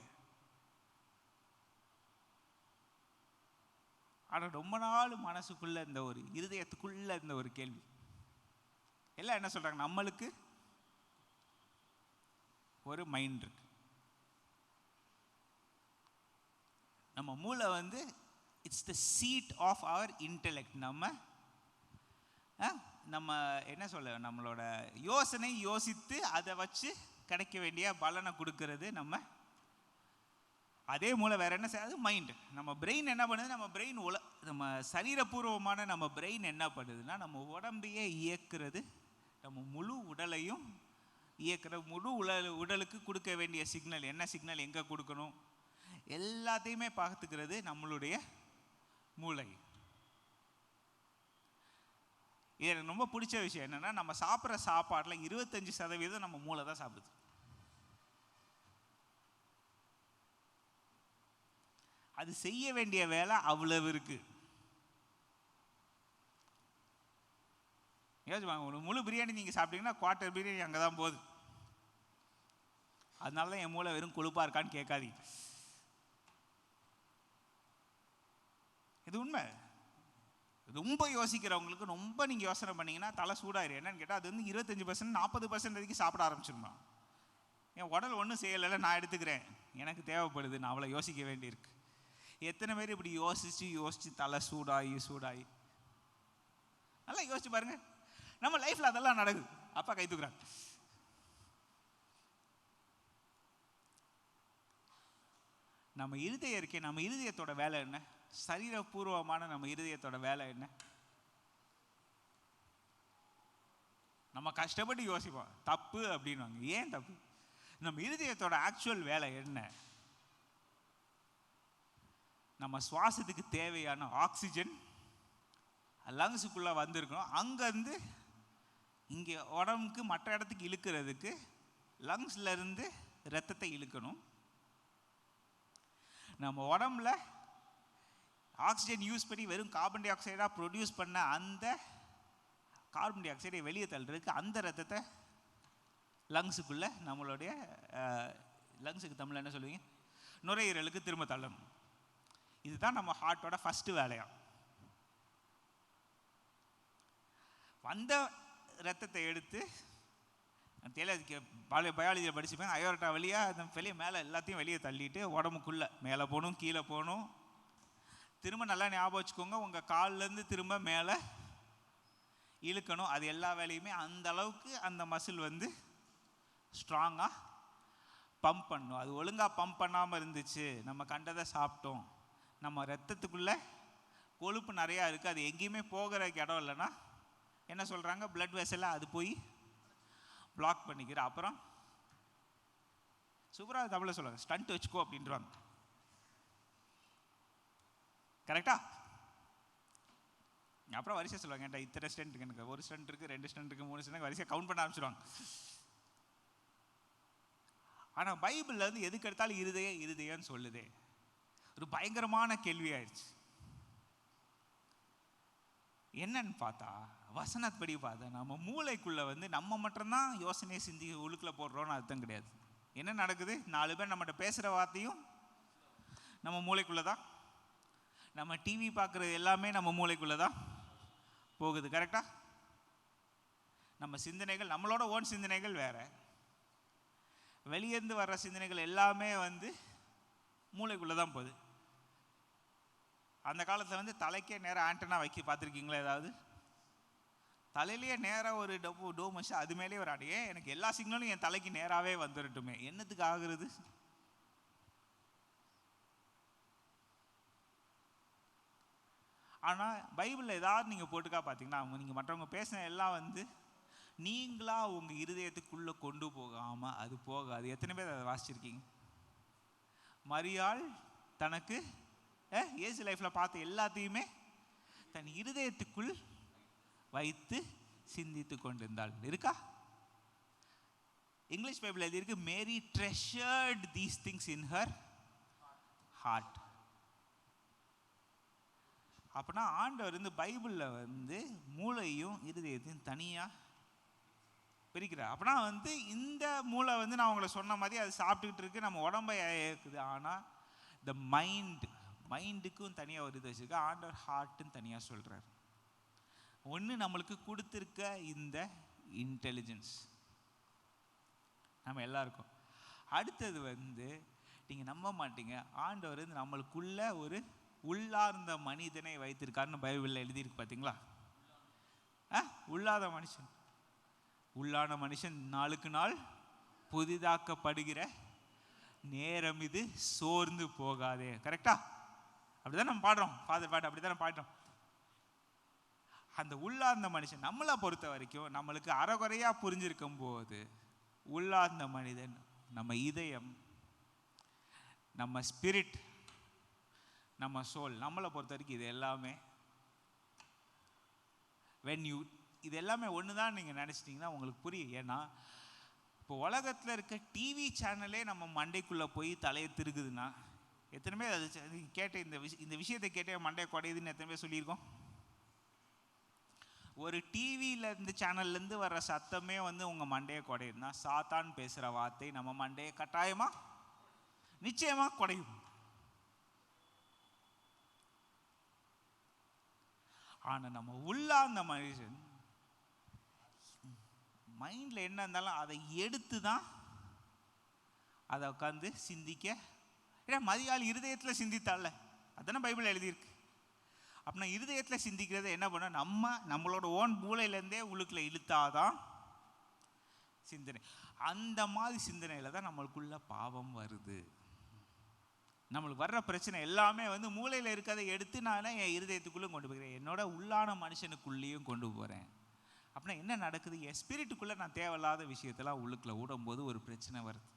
ஆனால் ரொம்ப நாள் மனசுக்குள்ள இந்த ஒரு இருதயத்துக்குள்ள இந்த ஒரு கேள்வி, எல்லாம் என்ன சொல்றாங்க, நம்மளுக்கு ஒரு மைண்ட் இருக்கு. நம்ம மூளை வந்து it's the seat of our intellect. நம்ம என்ன சொல்ல, நம்மளோட யோசனை யோசித்து அதை வச்சு கிடைக்க வேண்டிய பலனை கொடுக்கறது நம்ம. அதே மூளை வேற என்ன செய்யாது, மைண்டு. நம்ம பிரெயின் என்ன பண்ணுது, நம்ம சரீரபூர்வமான நம்ம பிரெயின் என்ன பண்ணுதுன்னா, நம்ம உடம்பையே இயக்குறது, நம்ம முழு உடலையும் இயக்குற, முழு உடலுக்கு கொடுக்க வேண்டிய சிக்னல், என்ன சிக்னல் எங்கே கொடுக்கணும் எல்லாத்தையுமே பார்த்துக்கிறது நம்மளுடைய மூளை. இது எனக்கு ரொம்ப பிடிச்ச விஷயம் என்னன்னா, நம்ம சாப்பிட்ற சாப்பாட்டில் 25% நம்ம மூளை தான் சாப்பிடுது. அது செய்ய வேண்டிய வேலை அவ்வளவு இருக்கு. யோசிப்பாங்க, ஒரு முழு பிரியாணி நீங்கள் சாப்பிட்டீங்கன்னா குவார்ட்டர் பிரியாணி அங்கே தான் போகுது. அதனால தான் என் மூளை வெறும் கொழுப்பாக இருக்கான்னு கேட்காதீங்க. இது உண்மை. ரொம்ப யோசிக்கிறவங்களுக்கு ரொம்ப நீங்கள் யோசனை பண்ணீங்கன்னா தலை சூடாயிரும். என்னன்னு கேட்டால், அது வந்து 25% 40% வரைக்கும் சாப்பிட ஆரம்பிச்சிருமா. என் உடல் ஒன்றும் செய்யலை, நான் எடுத்துக்கிறேன், எனக்கு தேவைப்படுது, நான் அவ்வளோ யோசிக்க வேண்டியிருக்கு. எத்தனை பேர் இப்படி யோசிச்சு தலை சூடாகி நல்லா யோசிச்சு பாருங்க. நம்ம லைஃப்ல அதெல்லாம் நடக்குது. அப்பா கை தூக்குறாங்க. நம்ம இருதயம் இருக்கே, நம்ம இருதயத்தோட வேலை என்ன? சரீரபூர்வமான நம்ம இருதயத்தோட வேலை என்ன? நம்ம கஷ்டப்பட்டு யோசிப்போம், தப்பு அப்படின்வாங்க. ஏன் தப்பு? நம்ம இருதயத்தோட ஆக்சுவல் வேலை என்ன? நம்ம சுவாசத்துக்கு தேவையான ஆக்சிஜன் லங்ஸுக்குள்ளே வந்திருக்கணும். அங்கேருந்து இங்கே உடம்புக்கு மற்ற இடத்துக்கு இழுக்கிறதுக்கு லங்ஸில் இருந்து ரத்தத்தை இழுக்கணும். நம்ம உடம்புல ஆக்சிஜன் யூஸ் பண்ணி வெறும் கார்பன் டை ஆக்சைடாக ப்ரொடியூஸ் பண்ண அந்த கார்பன் டை ஆக்சைடை வெளியே தள்ளுறதுக்கு அந்த ரத்தத்தை லங்ஸுக்குள்ளே, நம்மளுடைய லங்ஸுக்கு தமிழில் என்ன சொல்லுவீங்க, நுரையீரலுக்கு திரும்ப தள்ளணும். இதுதான் நம்ம ஹார்ட்டோட ஃபஸ்ட்டு வேலையா. வந்த ரத்தத்தை எடுத்து பயாலஜியில் படிச்சுப்பேன், அயோர்ட்டா வழியாக அந்த வெளியே மேலே எல்லாத்தையும் வெளியே தள்ளிட்டு உடம்புக்குள்ளே மேலே போகணும், கீழே போகணும். திரும்ப நல்லா ஞாபகம் வச்சுக்கோங்க, உங்கள் கால்லேருந்து திரும்ப மேலே இழுக்கணும். அது எல்லா வேலையுமே அந்த அளவுக்கு அந்த மசில் வந்து ஸ்ட்ராங்காக பம்ப் பண்ணணும். அது ஒழுங்காக பம்ப் பண்ணாமல் இருந்துச்சு, நம்ம கண்டதை சாப்பிட்டோம், நம்ம ரத்தத்துக்குள்ளே கொழுப்பு நிறையா இருக்குது, அது எங்கேயுமே போகிறதுக்கு இடம் இல்லைன்னா என்ன சொல்கிறாங்க, பிளட் வெசலில் அது போய் பிளாக் பண்ணிக்கிற. அப்புறம் சூப்பராக தமிழில் சொல்லுவாங்க, ஸ்டண்ட் வச்சுக்கோ அப்படின்றாங்க. கரெக்டா? அப்புறம் வரிசை சொல்லுவாங்க, என்கிட்ட இத்தனை ஸ்டண்ட் இருக்கு, எனக்கு 1 ஸ்டண்ட் இருக்குது, 2 ஸ்டண்ட் இருக்குது, 3 ஸ்டண்ட், வரிசையை கவுண்ட் பண்ண ஆரம்பிச்சிடுவாங்க. ஆனால் பைபிளில் வந்து எதுக்கு எடுத்தாலும் இருதயம்னு சொல்லுதே, ஒரு பயங்கரமான கேள்வி ஆயிடுச்சு. என்னன்னு பார்த்தா, வசனப்படி பார்த்தா நம்ம மூளைக்குள்ளே வந்து நம்ம மட்டும்தான் யோசனையை சிந்தி உள்ளுக்குள்ளே போடுறோன்னு அர்த்தம் கிடையாது. என்ன நடக்குது, 4 பேர் நம்மகிட்ட பேசுகிற வார்த்தையும் நம்ம மூளைக்குள்ளே தான், நம்ம டிவி பார்க்குறது எல்லாமே நம்ம மூளைக்குள்ளே தான் போகுது. கரெக்டா? நம்ம சிந்தனைகள், நம்மளோட ஓன் சிந்தனைகள் வேற, வெளியேந்து வர்ற சிந்தனைகள் எல்லாமே வந்து மூளைக்குள்ளே தான் போகுது. அந்த காலத்தில் வந்து தலைக்கே நேராக ஆண்டனா வைக்க பார்த்துருக்கீங்களா? ஏதாவது தலையிலேயே நேராக ஒரு டோம் வச்சு அது மேலேயே ஒரு ஆடையே, எனக்கு எல்லா சிக்னலும் என் தலைக்கு நேராகவே வந்துடட்டுமே, என்னத்துக்கு ஆகுறது? ஆனால் பைபிளில் ஏதாவது நீங்கள் போட்டுக்கா பார்த்தீங்கன்னா, நீங்கள் மற்றவங்க பேசின எல்லாம் வந்து நீங்களா உங்கள் இருதயத்துக்குள்ளே கொண்டு போகாமல் அது போகாது. எத்தனை பேர் அதை வாசிச்சிருக்கீங்க? மரியாள் தனக்கு இயேசு லைஃப்ல பார்த்த எல்லாத்தையுமே தன் இருதயத்துக்குள் வைத்து சிந்தித்து கொண்டிருந்தாள். இருக்கா? இங்கிலீஷ் பைபிள் எழுதி இருக்கு, Mary treasured these things in her heart. அப்படின்னா ஆண்டவர் பைபிளில் மூளையும் இருதயத்தையும் தனியாக பிரிக்கிறார். அப்படின்னா இந்த மூளை நான் உங்களை சொன்ன மாதிரி அது சாப்பிட்டுக்கிட்டு இருக்கு, நம்ம உடம்பை இருக்குது. ஆனால் இந்த மைண்டுக்கும் தனியாக ஒரு இது வச்சுருக்க, ஆண்டவர் ஹார்ட்டுன்னு தனியாக சொல்கிறார். ஒன்று நம்மளுக்கு கொடுத்துருக்க இந்த இன்டெலிஜென்ஸ் நம்ம எல்லாருக்கும். அடுத்தது நீங்கள் நம்ப மாட்டீங்க, ஆண்டவர் நம்மளுக்குள்ள ஒரு உள்ளார்ந்த மனிதனை வைத்திருக்காருன்னு பைபிளில் எழுதியிருக்கு. பார்த்தீங்களா? உள்ளாத மனுஷன், உள்ளான மனுஷன் நாளுக்கு நாள் புதிதாக்கப்படுகிற நேரம் இது, சோர்ந்து போகாதே. கரெக்டா? அப்படிதான் நம்ம பாடுறோம், ஃபாதர் பாட்டு அப்படிதான் பாடுறோம். அந்த உள்ளார்ந்த மனுஷன் நம்மளை பொறுத்த வரைக்கும் நம்மளுக்கு அறகுறையா புரிஞ்சிருக்கும் போது, உள்ளார்ந்த மனிதன் நம்ம இதயம், நம்ம ஸ்பிரிட், நம்ம சோல், நம்மளை பொறுத்த வரைக்கும் இது எல்லாமே இது எல்லாமே ஒன்று தான் நீங்கள் நினச்சிட்டிங்கன்னா உங்களுக்கு புரியும். ஏன்னா இப்போ உலகத்தில் இருக்க டிவி சேனலே நம்ம மண்டைக்குள்ளே போய் தலையை திருகுதுன்னா எத்தனை பேர் அது கேட்ட இந்த விஷயத்தை கேட்டே மண்டையை குடையுதுன்னு எத்தனை பேர் சொல்லியிருக்கோம்? ஒரு டிவியிலேருந்து சேனல்லேருந்து வர்ற சத்தமே உங்கள் மண்டையை குடையுதுன்னா, சாத்தான் பேசுகிற வார்த்தை நம்ம மண்டையை கட்டாயமாக நிச்சயமாக குடையும். ஆனால் நம்ம உள்ளார்ந்த மனுஷன் மைண்டில் என்ன இருந்தாலும் அதை எடுத்து தான் அதை உட்காந்து சிந்திக்க. ஏன்னா மதியால் இருதயத்தில் சிந்தித்தால, அதானே பைபிள் எழுதியிருக்கு. அப்படின்னா இருதயத்தில் சிந்திக்கிறத என்ன பண்ண, நம்மளோட ஓன் மூளையிலேருந்தே உள்ளுக்குள்ள இழுத்தாதான் சிந்தனை. அந்த மாதிரி சிந்தனையில் தான் நம்மளுக்குள்ள பாவம் வருது. நம்மளுக்கு வர்ற பிரச்சனை எல்லாமே மூளையில் இருக்கிறத எடுத்து நான் என் இருதயத்துக்குள்ளே கொண்டு போகிறேன், என்னோட உள்ளான மனுஷனுக்குள்ளேயும் கொண்டு போகிறேன். அப்படின்னா என்ன நடக்குது, என் ஸ்பிரிட்டுக்குள்ளே நான் தேவையில்லாத விஷயத்தெல்லாம் உள்ளுக்குள்ள விடும்போது ஒரு பிரச்சனை வருது.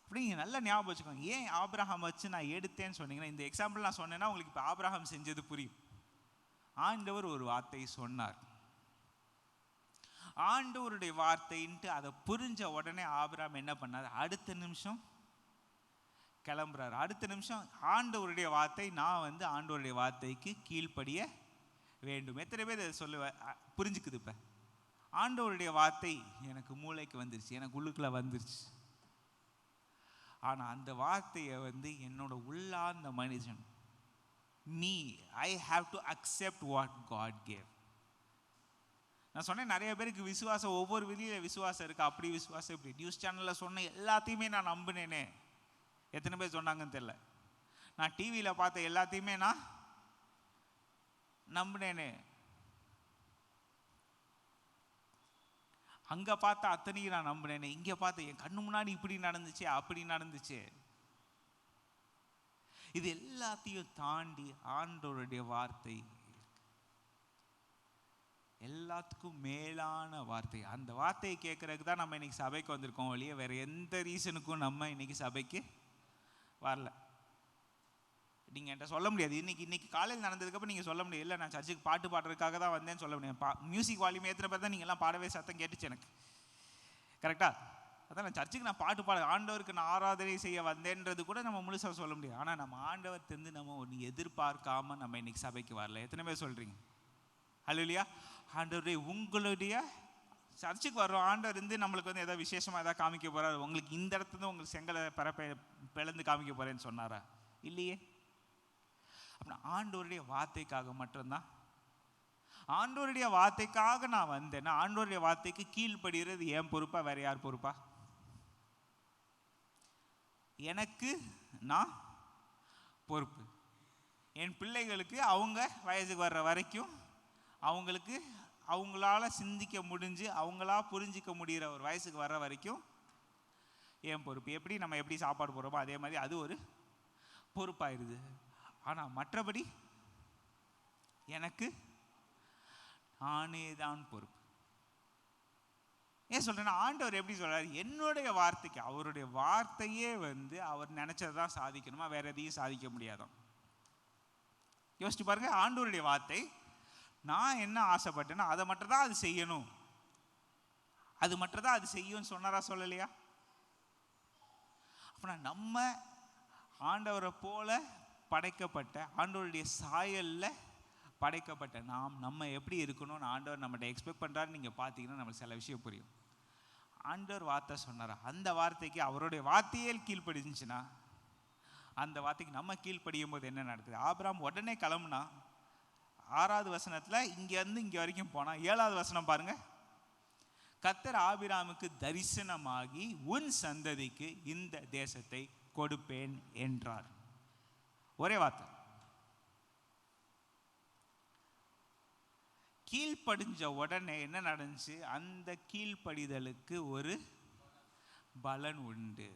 அப்படி நீங்கள் நல்லா ஞாபகம் வச்சுக்கோங்க. ஏன் ஆபிரகாம் வச்சு நான் எடுத்தேன்னு சொன்னீங்கன்னா, இந்த எக்ஸாம்பிள் நான் சொன்னேன்னா உங்களுக்கு இப்போ ஆபிரகாம் செஞ்சது புரியும். ஆண்டவர் ஒரு வார்த்தை சொன்னார், ஆண்டவருடைய வார்த்தைன்ட்டு அதை புரிஞ்ச உடனே ஆபிரகாம் என்ன பண்ணார், அடுத்த நிமிஷம் கிளம்புறாரு. அடுத்த நிமிஷம் ஆண்டவருடைய வார்த்தை, நான் ஆண்டவருடைய வார்த்தைக்கு கீழ்ப்படிய வேண்டும். எத்தனை பேர் அதை புரிஞ்சுக்குது? இப்போ ஆண்டவருடைய வார்த்தை எனக்கு மூளைக்கு வந்துருச்சு, எனக்கு உள்ளுக்குள்ள வந்துருச்சு. ஆனால் அந்த வார்த்தையை என்னோட உள்ளார்ந்த மனுஷன் I have to accept what God gave. நான் சொன்னேன் நிறைய பேருக்கு விசுவாசம் ஒவ்வொரு வெளியில் விசுவாசம் இருக்கு, அப்படி விசுவாசம் இப்படி. நியூஸ் சேனலில் சொன்ன எல்லாத்தையுமே நான் நம்பினேனே, எத்தனை பேர் சொன்னாங்கன்னு தெரியல. நான் டிவியில் பார்த்த எல்லாத்தையுமே நான் நம்பினேனே, அங்கே பார்த்தா அத்தனையும் நான் நம்பினேனே, இங்கே பார்த்த என் கண்ணு முன்னாடி இப்படி நடந்துச்சு அப்படி நடந்துச்சு. இது எல்லாத்தையும் தாண்டி ஆண்டவருடைய வார்த்தை எல்லாத்துக்கும் மேலான வார்த்தை. அந்த வார்த்தையை கேட்கறதுக்கு தான் நம்ம இன்னைக்கு சபைக்கு வந்திருக்கோம் ஒழிய வேற எந்த ரீசனுக்கும் நம்ம இன்னைக்கு சபைக்கு வரல. நீங்கள் என்கிட்ட சொல்ல முடியாது, இன்னைக்கு காலையில் நடந்ததுக்கப்புறம் நீங்கள் சொல்ல முடியாது, இல்லை நான் சர்ச்சுக்கு பாட்டு பாடுறதுக்காக தான் வந்தேன்னு சொல்ல முடியாது. மியூசிக் வால்யூம் ஏற்றுன பேர் தான் நீங்கள் எல்லாம் பாடவே சத்தம் கேட்டுச்சு எனக்கு. கரெக்டா? அதான் நான் சர்ச்சுக்கு நான் பாட்டு பாட, ஆண்டவருக்கு நான் ஆராதனை செய்ய வந்தேன்றது கூட நம்ம முழுசாக சொல்ல முடியாது. ஆனால் நம்ம ஆண்டவர் தெரிந்து நம்ம ஒன்று எதிர்பார்க்காம நம்ம இன்னைக்கு சபைக்கு வரல. எத்தனை பேர் சொல்கிறீங்க ஹல்லேலூயா? ஆண்டவரே, உங்களுடைய சர்ச்சுக்கு வர்றோம், ஆண்டவர் நம்மளுக்கு ஏதாவது விசேஷமாக ஏதாவது காமிக்க போகிறாரு, உங்களுக்கு இந்த இடத்துல உங்களுக்கு செங்கலை பிளந்து காமிக்க போகிறேன்னு சொன்னாரா? இல்லையே. அப்படின்னா ஆண்டவருடைய வார்த்தைக்காக மட்டும்தான், ஆண்டவருடைய வார்த்தைக்காக நான் வந்தேன்னா ஆண்டவருடைய வார்த்தைக்கு கீழ்ப்படுகிறது என் பொறுப்பா, வேற யார் பொறுப்பா? எனக்கு நான் பொறுப்பு. என் பிள்ளைகளுக்கு அவங்க வயசுக்கு வர்ற வரைக்கும் அவங்களுக்கு அவங்களால சிந்திக்க முடிஞ்சு அவங்களா புரிஞ்சிக்க முடிகிற ஒரு வயசுக்கு வர்ற வரைக்கும் என் பொறுப்பு. எப்படி நம்ம எப்படி சாப்பாடு போடுறோமோ அதே மாதிரி அது ஒரு பொறுப்பாயிருது. ஆனால் மற்றபடி எனக்கு நானே தான் பொறுப்பு. ஏன் சொல்றேன்னா, ஆண்டவர் எப்படி சொல்றாரு, என்னுடைய வார்த்தைக்கு, அவருடைய வார்த்தையே அவர் நினைச்சதான் சாதிக்கணுமா, வேற எதையும் சாதிக்க முடியாதான். யோசிச்சு பாருங்க, ஆண்டவருடைய வார்த்தை நான் என்ன ஆசைப்பட்டேன்னா அதை மட்டும் தான் அது செய்யணும், அது மட்டும் தான் அது செய்யும் சொன்னாரா, சொல்லலையா? அப்படின்னா நம்ம ஆண்டவரை போல படைக்கப்பட்ட, ஆண்டவருடைய சாயல்ல படைக்கப்பட்ட நம்ம எப்படி இருக்கணும்னு ஆண்டவர் நம்மகிட்ட எக்ஸ்பெக்ட் பண்றாரு. நீங்க பார்த்தீங்கன்னா நம்மளுக்கு சில விஷயம் புரியும். ஆண்டவர் வார்த்தை சொன்னாரா, அந்த வார்த்தைக்கு அவருடைய வார்த்தையே கீழ்ப்படிஞ்சுன்னா, அந்த வார்த்தைக்கு நம்ம கீழ்ப்படியும் போது என்ன நடக்குது? ஆபிரகாம் உடனே கிளம்புனா, 6வது வசனத்துல இங்க இருந்து இங்க வரைக்கும் போனா, 7வது வசனம் பாருங்க. கர்த்தர் ஆபிரகாமுக்கு தரிசனமாகி உன் சந்ததிக்கு இந்த தேசத்தை கொடுப்பேன் என்றார். ஒரே வார்த்தை. கீழ்ப்படிஞ்ச உடனே என்ன நடந்துச்சு? அந்த கீழ்ப்படிதலுக்கு ஒரு பலன் உண்டு.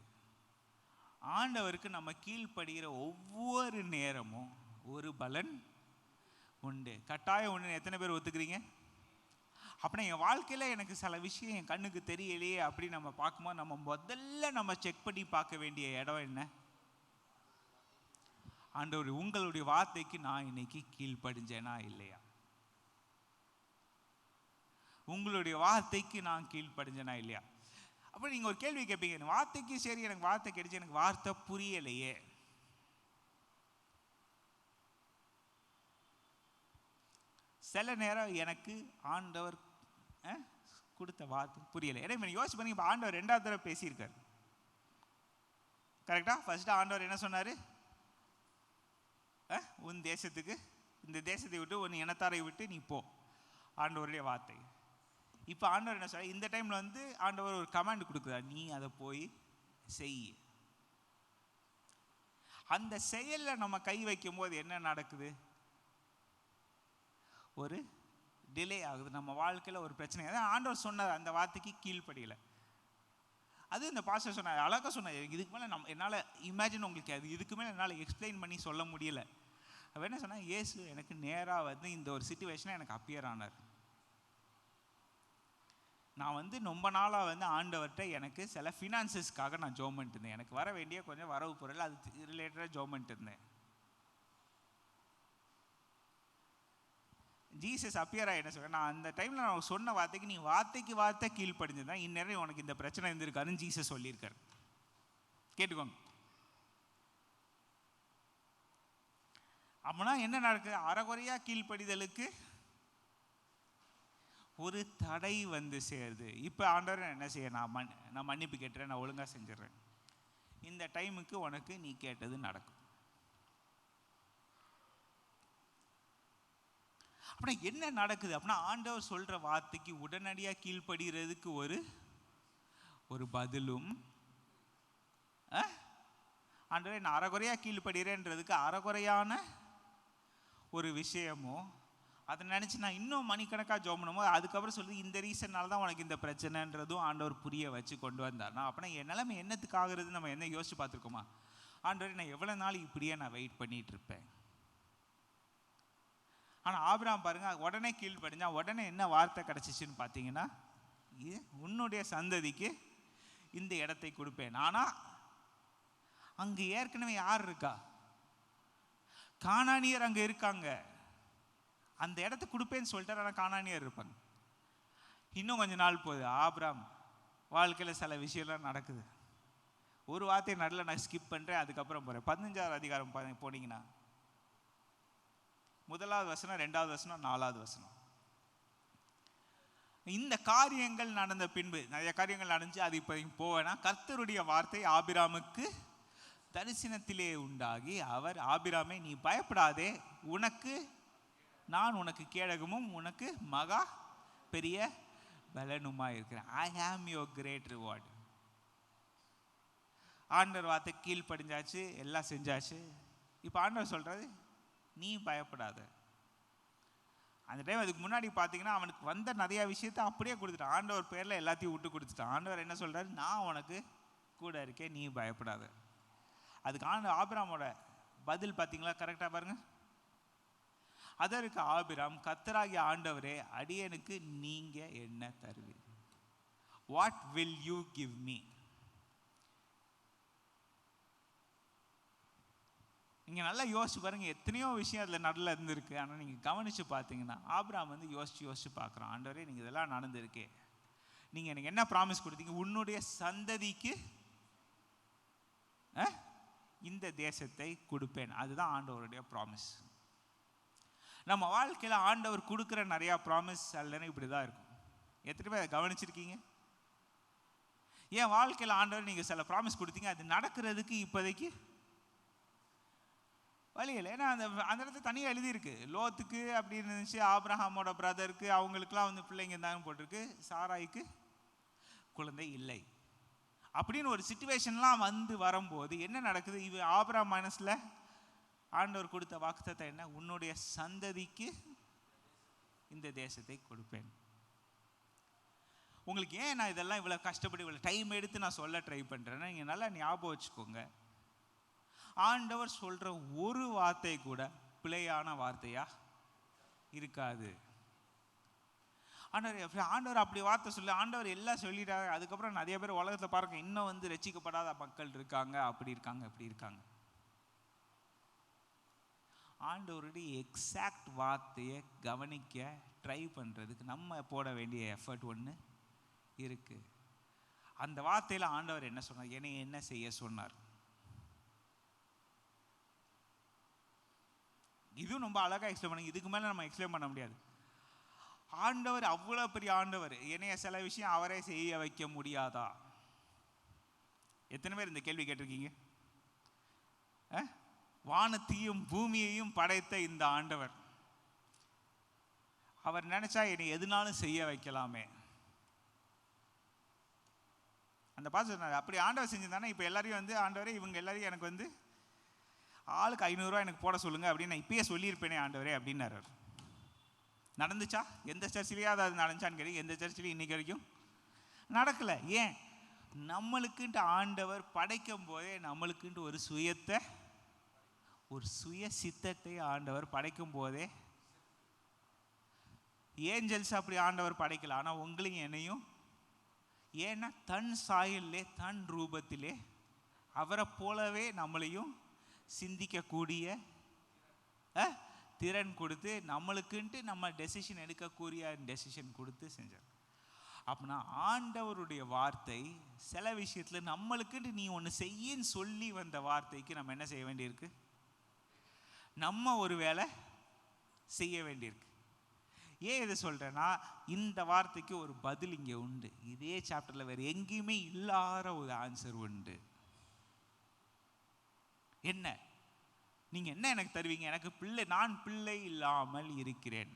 ஆண்டவருக்கு நம்ம கீழ்ப்படுகிற ஒவ்வொரு நேரமும் ஒரு பலன் உண்டு. கட்டாயம் உண்டு. எத்தனை பேர் ஒத்துக்கிறீங்க? அப்படின்னா என் வாழ்க்கையில் எனக்கு சில விஷயம் என் கண்ணுக்கு தெரியலையே அப்படி நம்ம பார்க்கும்போது நம்ம முதல்ல நம்ம செக் பண்ணி பார்க்க வேண்டிய இடம் என்ன? ஆண்டவர் உங்களுடைய வார்த்தைக்கு நான் இன்னைக்கு கீழ்ப்படிஞ்சேனா இல்லையா? உங்களுடைய வார்த்தைக்கு நான் கீழ்ப்படிஞ்சேனா இல்லையா? அப்போ நீங்கள் ஒரு கேள்வி கேட்பீங்க, வார்த்தைக்கு சரி எனக்கு வார்த்தை கிடைச்சி, எனக்கு வார்த்தை புரியலையே. சில நேரம் எனக்கு ஆண்டவர் கொடுத்த வார்த்தை புரியலை. ஏன்னா யோசிச்சு பண்ணி, இப்போ ஆண்டவர் 2வது தடவை பேசியிருக்காரு. கரெக்டா? ஃபர்ஸ்ட் ஆண்டவர் என்ன சொன்னார்? உன் தேசத்துக்கு, இந்த தேசத்தை விட்டு உன் இனத்தாரை விட்டு நீ போ, ஆண்டவருடைய வார்த்தை. இப்போ ஆண்டவர் என்ன சொல்ற? இந்த டைம்ல ஆண்டவர் ஒரு கமாண்ட் கொடுக்குறார், நீ அதை போய் செய். அந்த செயல்ல நம்ம கை வைக்கும் போது என்ன நடக்குது? ஒரு டிலே ஆகுது. நம்ம வாழ்க்கையில் ஒரு பிரச்சனை. அதான் ஆண்டவர் சொன்னார், அந்த வார்த்தைக்கு கீழ்ப்படியலை. அது இந்த பாஸ்டர் சொன்னார், அழகாக சொன்னார். இதுக்கு மேலே என்னால் இமேஜின், உங்களுக்கு அது இதுக்கு மேலே என்னால் எக்ஸ்பிளைன் பண்ணி சொல்ல முடியல. அவ என்ன சொன்னால், இயேசு எனக்கு நேராக இந்த ஒரு சிச்சுவேஷனை எனக்கு அப்பியர் ஆனார். நான் ரொம்ப நாளாக ஆண்டவர்கிட்ட எனக்கு சில ஃபினான்சஸ்க்காக நான் ஜோம் பண்ணிட்டு இருந்தேன். எனக்கு வர வேண்டிய கொஞ்சம் வரவு பொருள் அது ரிலேட்டடாக ஜோம் பண்ணிட்டு இருந்தேன். ஜீசஸ் அப்பியரா என்ன சொல்ற, நான் அந்த டைமில் நான் சொன்ன வார்த்தைக்கு நீ வார்த்தைக்கு வார்த்தை கீழ்ப்படிஞ்சுதான் இந்நேரம் உனக்கு இந்த பிரச்சனை இருந்திருக்காருன்னு ஜீசஸ் சொல்லியிருக்காரு. கேட்டுக்கோங்க. அப்படின்னா என்ன நடக்குது? அறகுறையா கீழ்ப்படிதலுக்கு ஒரு தடை சேருது. இப்போ ஆண்டவர் என்ன செய்ய, நான் மன்னிப்பு கேட்டுறேன், நான் ஒழுங்காக செஞ்சிடறேன், இந்த டைமுக்கு உனக்கு நீ கேட்டது நடக்கும். அப்படின்னா என்ன நடக்குது? அப்படின்னா ஆண்டவர் சொல்ற வார்த்தைக்கு உடனடியாக கீழ்ப்படுகிறதுக்கு ஒரு பதிலும், ஆண்டவரே நான் அறகுறையா கீழ்ப்படுகிறேன்றதுக்கு அறகுறையான ஒரு விஷயமும், அதை நினச்சி நான் இன்னும் மணிக்கணக்காக ஜோம் பண்ணும்போது அதுக்கப்புறம் சொல்லி இந்த ரீசன்னால தான் உனக்கு இந்த பிரச்சனைன்றதும் ஆண்டவர் புரிய வச்சு கொண்டு வந்தார்னா, அப்படின்னா என் நிலைமை என்னத்துக்கு ஆகுறது நம்ம என்ன யோசிச்சு பார்த்துருக்கோமா? ஆண்டவரே நான் எவ்வளோ நாள் இப்படியே நான் வெயிட் பண்ணிட்டு இருப்பேன். ஆனால் ஆபிரகாம் பாருங்க, உடனே கீழ்ப்படிஞ்சா உடனே என்ன வார்த்தை கிடைச்சிச்சுன்னு பார்த்தீங்கன்னா, உன்னுடைய சந்ததிக்கு இந்த இடத்தை கொடுப்பேன். ஆனால் அங்கே ஏற்கனவே யார் இருக்கா? கானானியர் அங்கே இருக்காங்க. அந்த இடத்த கொடுப்பேன்னு சொல்லிட்டார், ஆனால் கானானியர் இருப்பாங்க. இன்னும் கொஞ்ச நாள் போகுது, ஆபிரகாம் வாழ்க்கையில் சில விஷயம்லாம் நடக்குது. ஒரு வார்த்தை நடுவில் நான் ஸ்கிப் பண்ணுறேன், அதுக்கப்புறம் போகிறேன். 15வது அதிகாரம் போனீங்கன்னா 1வது வசனம், 2வது வசனம், 4வது வசனம். இந்த காரியங்கள் நடந்த பின்பு, நிறைய காரியங்கள் நடந்துச்சு, அது இப்போ போவேனா, கர்த்தருடைய வார்த்தை ஆபிராமுக்கு தரிசனத்திலே உண்டாகி அவர், ஆபிராமே நீ பயப்படாதே, நான் உனக்கு கேடகமும் உனக்கு மகா பெரிய பலனுமா இருக்கிறேன். ஐ ஆம் யுவர் கிரேட் ரிவார்டு. ஆண்டவர் வார்த்தை கீழ்ப்படிஞ்சாச்சு, எல்லாம் செஞ்சாச்சு. இப்போ ஆண்டவர் சொல்றாரு, நீ பயப்படாத. அந்த டைம் அதுக்கு முன்னாடி பார்த்தீங்கன்னா அவனுக்கு வந்த நிறைய விஷயத்த அப்படியே கொடுத்துட்டான். ஆண்டவர் பேரில் எல்லாத்தையும் விட்டு கொடுத்துட்டான். ஆண்டவர் என்ன சொல்றாரு, நான் உனக்கு கூட இருக்கேன், நீ பயப்படாத. அதுக்கு ஆபிராமோட பதில் பார்த்தீங்களா? கரெக்டாக பாருங்க. அதற்கு ஆபிராம், கர்த்தராகிய ஆண்டவரே, அடியனுக்கு நீங்க என்ன தருவீர்? What will you give me? நீங்கள் நல்லா யோசிச்சு பாருங்க, எத்தனையோ விஷயம் அதில் நடுவில் இருந்திருக்கு. ஆனால் நீங்கள் கவனித்து பார்த்தீங்கன்னா ஆபிரகாம் வந்து யோசிச்சு பார்க்குறான், ஆண்டவரே நீங்கள் இதெல்லாம் நடந்திருக்கே, நீங்கள் எனக்கு என்ன ப்ராமிஸ் கொடுத்தீங்க? உன்னுடைய சந்ததிக்கு இந்த தேசத்தை கொடுப்பேன். அதுதான் ஆண்டவருடைய ப்ராமிஸ். நம்ம வாழ்க்கையில் ஆண்டவர் கொடுக்குற நிறையா ப்ராமிஸ் அல்லனா இப்படி தான் இருக்கும். எத்தனை பேர் அதை கவனிச்சிருக்கீங்க? என் வாழ்க்கையில் ஆண்டவர் நீங்கள் சில ப்ராமிஸ் கொடுத்தீங்க, அது நடக்கிறதுக்கு இப்போதைக்கு வழி இல்லை. ஏன்னா அந்த இடத்துல தனியாக எழுதியிருக்கு. லோத்துக்கு அப்படின்னு இருந்துச்சு, ஆபிரகாமோட பிரதருக்கு அவங்களுக்குலாம் வந்து பிள்ளைங்க இருந்தாங்கன்னு போட்டிருக்கு, சாராய்க்கு குழந்தை இல்லை அப்படின்னு ஒரு சிச்சுவேஷன்லாம் வந்து வரும்போது என்ன நடக்குது? ஆபிரகாம் மனசில் ஆண்டவர் கொடுத்த வாக்குத்தத்தம் என்ன? உன்னுடைய சந்ததிக்கு இந்த தேசத்தை கொடுப்பேன். உங்களுக்கு ஏன் நான் இதெல்லாம் இவ்வளோ கஷ்டப்பட்டு இவ்வளோ டைம் எடுத்து நான் சொல்ல ட்ரை பண்ணுறேன்னா, நீங்கள் நல்லா ஞாபகம் வச்சுக்கோங்க, ஆண்டவர் சொல்கிற ஒரு வார்த்தை கூட பிழையான வார்த்தையா இருக்காது. ஆண்டவர் அப்படி வார்த்தை சொல்லி ஆண்டவர் எல்லாம் சொல்லிட்டாரு. அதுக்கப்புறம் நிறைய பேர் உலகத்தில் பாருங்க, இன்னும் வந்து ரட்சிக்கப்படாத மக்கள் இருக்காங்க, அப்படி இருக்காங்க, இப்படி இருக்காங்க. ஆண்டவருடைய எக்ஸாக்ட் வார்த்தையை கவனிக்க ட்ரை பண்ணுறதுக்கு நம்ம போட வேண்டிய எஃபர்ட் ஒன்று இருக்குது. அந்த வார்த்தையில் ஆண்டவர் என்ன சொன்னார்? என்னை என்ன செய்ய சொன்னார்? இதுவும் ரொம்ப அழகாக எக்ஸ்பிளைன் பண்ணுங்க. இதுக்கு மேலே நம்ம எக்ஸ்பிளைன் பண்ண முடியாது. ஆண்டவர் அவ்வளோ பெரிய ஆண்டவர், என்னைய சில விஷயம் அவரே செய்ய வைக்க முடியாதா? எத்தனை பேர் இந்த கேள்வி கேட்டிருக்கீங்க? வானத்தையும் பூமியையும் படைத்த இந்த ஆண்டவர், அவர் நினைச்சா என்னை எதுனாலும் செய்ய வைக்கலாமே. அந்த பாசம் அப்படி ஆண்டவர் செஞ்சிருந்தானே இப்போ எல்லாரையும் வந்து ஆண்டவரே இவங்க எல்லாரையும் எனக்கு வந்து ஆளுக்கு 500 ரூபா எனக்கு போட சொல்லுங்க அப்படின்னு நான் இப்பயே சொல்லியிருப்பேனே ஆண்டவரே அப்படின்னாரு. நடந்துச்சா? எந்த சர்ச்சிலையாவது அது நடந்துச்சான்னு கேட்டீங்க, எந்த சர்ச்சிலையும் இன்னைக்கு வரைக்கும் நடக்கலை. ஏன்? நம்மளுக்குன்ட்டு ஆண்டவர் படைக்கும் போதே நம்மளுக்குன்ட்டு ஒரு சுயத்தை, ஒரு சுய சித்தத்தை ஆண்டவர் படைக்கும் போதே, ஏஞ்சல்ஸ் அப்படி ஆண்டவர் படைக்கல, ஆனால் உங்களையும் என்னையும், ஏன்னா தன் சாயலிலே தன் ரூபத்திலே அவரை போலவே நம்மளையும் சிந்திக்கக்கூடிய திறன் கொடுத்து நம்மளுக்குன்ட்டு நம்ம டெசிஷன் எடுக்கக்கூடிய டெசிஷன் கொடுத்து செஞ்சார். அப்படின்னா ஆண்டவருடைய வார்த்தை சில விஷயத்தில் நம்மளுக்குன்ட்டு நீ ஒன்று செய்யின்னு சொல்லி வந்த வார்த்தைக்கு நம்ம என்ன செய்ய வேண்டியிருக்கு? நம்ம ஒரு வேலை செய்ய வேண்டியிருக்கு. ஏன் இதை சொல்கிறேன்னா, இந்த வார்த்தைக்கு ஒரு பதில் இங்கே உண்டு. இதே சாப்டரில் வேறு எங்கேயுமே இல்லாத ஒரு ஆன்சர் உண்டு. என்ன? நீங்கள் என்ன எனக்கு தருவீங்க? எனக்கு பிள்ளை, நான் பிள்ளை இல்லாமல் இருக்கிறேன்.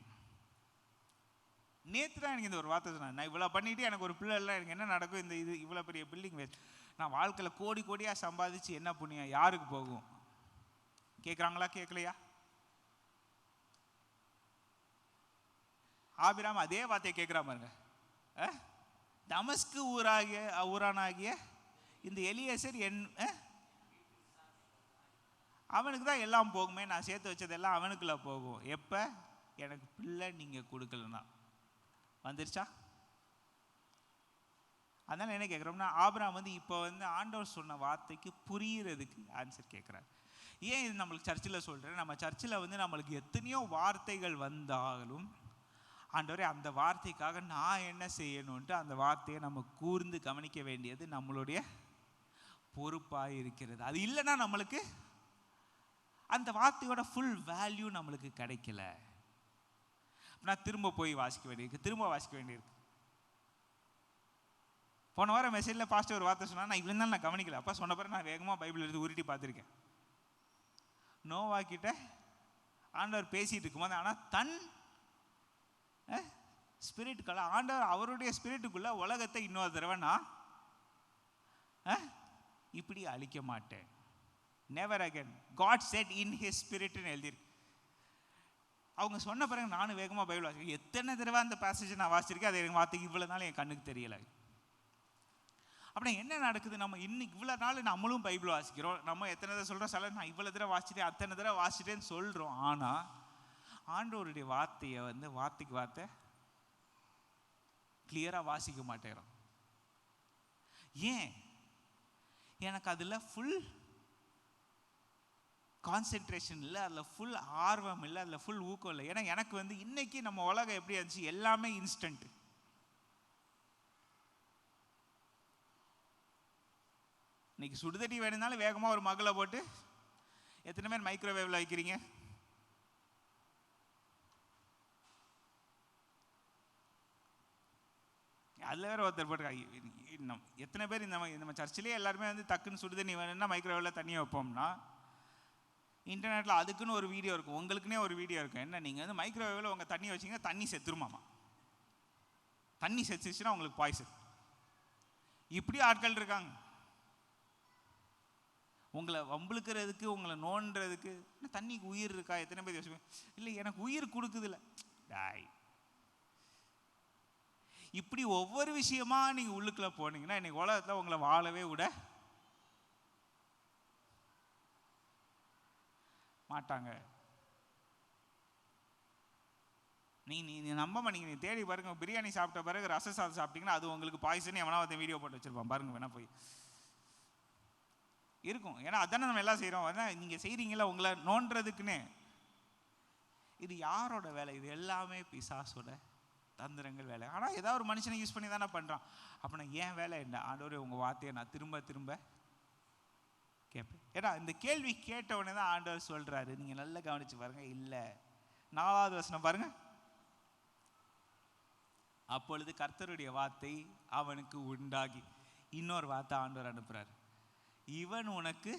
நேற்று தான் எனக்கு இந்த ஒரு வார்த்தை சொன்னேன், நான் இவ்வளோ பண்ணிவிட்டு எனக்கு ஒரு பிள்ளை இல்லை, எனக்கு என்ன நடக்கும்? இந்த இது இவ்வளோ பெரிய பில்டிங் வேஸ்ட், நான் வாழ்க்கையில் கோடி கோடியாக சம்பாதிச்சு என்ன புண்ணியம் யாருக்கு போகும்? கேட்குறாங்களா? கேட்கலையா? ஆபிராம் அதே வார்த்தையை கேட்குறா பாருங்க. தமஸ்கு ஊரானாகிய இந்த எலியேசர் அவனுக்கு தான் எல்லாம் போகுமே, நான் சேர்த்து வச்சதெல்லாம் அவனுக்குள்ள போகும். எப்போ? எனக்கு பிள்ளை நீங்கள் கொடுக்கலன்னா. வந்துருச்சா? அதனால் என்ன கேட்குறோம்னா, ஆபிரகாம் வந்து இப்போ வந்து ஆண்டவர் சொன்ன வார்த்தைக்கு புரிகிறதுக்கு ஆன்சர் கேட்குறாரு. ஏன் இது நம்மளுக்கு சர்ச்சில் சொல்கிறேன்? நம்ம சர்ச்சில் வந்து நம்மளுக்கு எத்தனையோ வார்த்தைகள் வந்தாலும் ஆண்டவரே அந்த வார்த்தைக்காக நான் என்ன செய்யணுன்ட்டு அந்த வார்த்தையை நம்ம கூர்ந்து கவனிக்க வேண்டியது நம்மளுடைய பொறுப்பாக இருக்கிறது. அது இல்லைன்னா நம்மளுக்கு அந்த வார்த்தையோட ஃபுல் வேல்யூ நம்மளுக்கு கிடைக்கல. நான் திரும்ப போய் வாசிக்க வேண்டியிருக்கு, திரும்ப வாசிக்க வேண்டியிருக்கு. போன வாரம் மெசேஜில் பாஸ்டர் ஒரு வார்த்தை சொன்னால் நான் இவ்வளோ நாள் நான் கவனிக்கல. அப்போ சொன்ன பிறகு நான் வேகமாக பைபிள் எடுத்து உருட்டி பார்த்துருக்கேன். நோவா கிட்ட ஆண்டவர் பேசிகிட்டு இருக்கும்போது, ஆனால் தன் ஸ்பிரிட்டுக்குள்ள ஆண்டவர் அவருடைய ஸ்பிரிட்டுக்குள்ள உலகத்தை இன்னொரு தடவை நான் இப்படி அழிக்க மாட்டேன். Never again God said in his ஸ்பிரிட்னு எழுதியிருக்கு. அவங்க சொன்ன பிறகு நானும் வேகமாக பைபிள் வாசிக்கிறேன். எத்தனை தடவை அந்த பேசேஜை நான் வாசிச்சிருக்கேன், அது எங்கள் வார்த்தைக்கு இவ்வளோ நாள் என் கண்ணுக்கு தெரியலை. அப்படி என்ன நடக்குது? நம்ம இன்னைக்கு இவ்வளோ நாள் நம்மளும் பைபிள் வாசிக்கிறோம். நம்ம எத்தனை தடவை சொல்கிறோம், சில நான் இவ்வளோ தடவை வாசிச்சிட்டேன், அத்தனை தடவை வாசிச்சிட்டேன்னு சொல்கிறோம். ஆனால் ஆண்டவருடைய வார்த்தையை வந்து வார்த்தைக்கு வார்த்தை கிளியராக வாசிக்க மாட்டேங்கிறோம். ஏன்? எனக்கு அதில் ஃபுல் கான்சென்ட்ரேஷன் இல்லை, அதில் ஃபுல் ஆர்வம் இல்லை, அதில் ஃபுல் ஊக்கம் இல்லை. ஏன்னா எனக்கு வந்து இன்னைக்கு நம்ம உலகம் எப்படி இருந்துச்சு, எல்லாமே இன்ஸ்டன்ட். இன்னைக்கு சுடுதண்ணி வேணும்னாலும் வேகமாக ஒரு மகளை போட்டு எத்தனை பேர் மைக்ரோவேவ்ல வைக்கிறீங்க? அதில் வேற ஒருத்தர் போட்டு எத்தனை பேர் நம்ம சர்ச்சிலேயே எல்லாருமே வந்து டக்குன்னு சுடுதண்ணி வேணும்னா மைக்ரோவேவில் தண்ணியை வைப்போம்னா, இன்டர்நெட்டில் அதுக்குன்னு ஒரு வீடியோ இருக்கும், உங்களுக்குன்னே ஒரு வீடியோ இருக்கும். என்ன, நீங்கள் வந்து மைக்ரோவேவில் உங்கள் தண்ணி வச்சிங்க, தண்ணி செத்துருமாமா. தண்ணி செத்துச்சுன்னா உங்களுக்கு பாய்சன். இப்படி ஆட்கள் இருக்காங்க. உங்களை வம்புழுக்கிறதுக்கு, உங்களை நோண்டுறதுக்கு. தண்ணிக்கு உயிர் இருக்கா? எத்தனை பேர் யோசிப்பேன், இல்லை எனக்கு உயிர் கொடுக்குதுல்ல. டாய், இப்படி ஒவ்வொரு விஷயமா நீங்க உள்ளுக்குள்ள போனீங்கன்னா இன்னைக்கு உலகத்துல உங்களை வாழவே விட மாட்டாங்க. நீ நம்ப மாட்டீங்க. நீ தேடி பாருங்க, பிரியாணி சாப்பிட்ட பிறகு ரச சாதம் சாப்பிட்டீங்கன்னா அது உங்களுக்கு பாய்சன் எவனாவது வீடியோ போட்டு வச்சிருப்பான் பாருங்க, வேணா போய் இருக்கும். ஏன்னா அதானே நம்ம எல்லாம் செய்யறோம். அதான் நீங்க செய்றீங்களா உங்களை நோண்டுறதுக்குன்னு. இது யாரோட வேலை? இது எல்லாமே பிசாசோட தந்திரங்கள் வேலை. ஆனால் ஏதாவது ஒரு மனுஷனை யூஸ் பண்ணி தானே பண்ணுறான். அப்போ நான் ஏன் வேலை என்ன? ஆண்டவரே உங்கள் வார்த்தையை நான் திரும்ப திரும்ப கேட்பேன். ஏன்னா இந்த கேள்வி கேட்டவுடனே தான் ஆண்டவர் சொல்கிறாரு, நீங்கள் நல்லா கவனிச்சு பாருங்க. இல்லை, 4வது வசனம் பாருங்க. அப்பொழுது கர்த்தருடைய வார்த்தை அவனுக்கு உண்டாகி, இன்னொரு வார்த்தை ஆண்டவர் அனுப்புகிறார். இவன் உனக்கு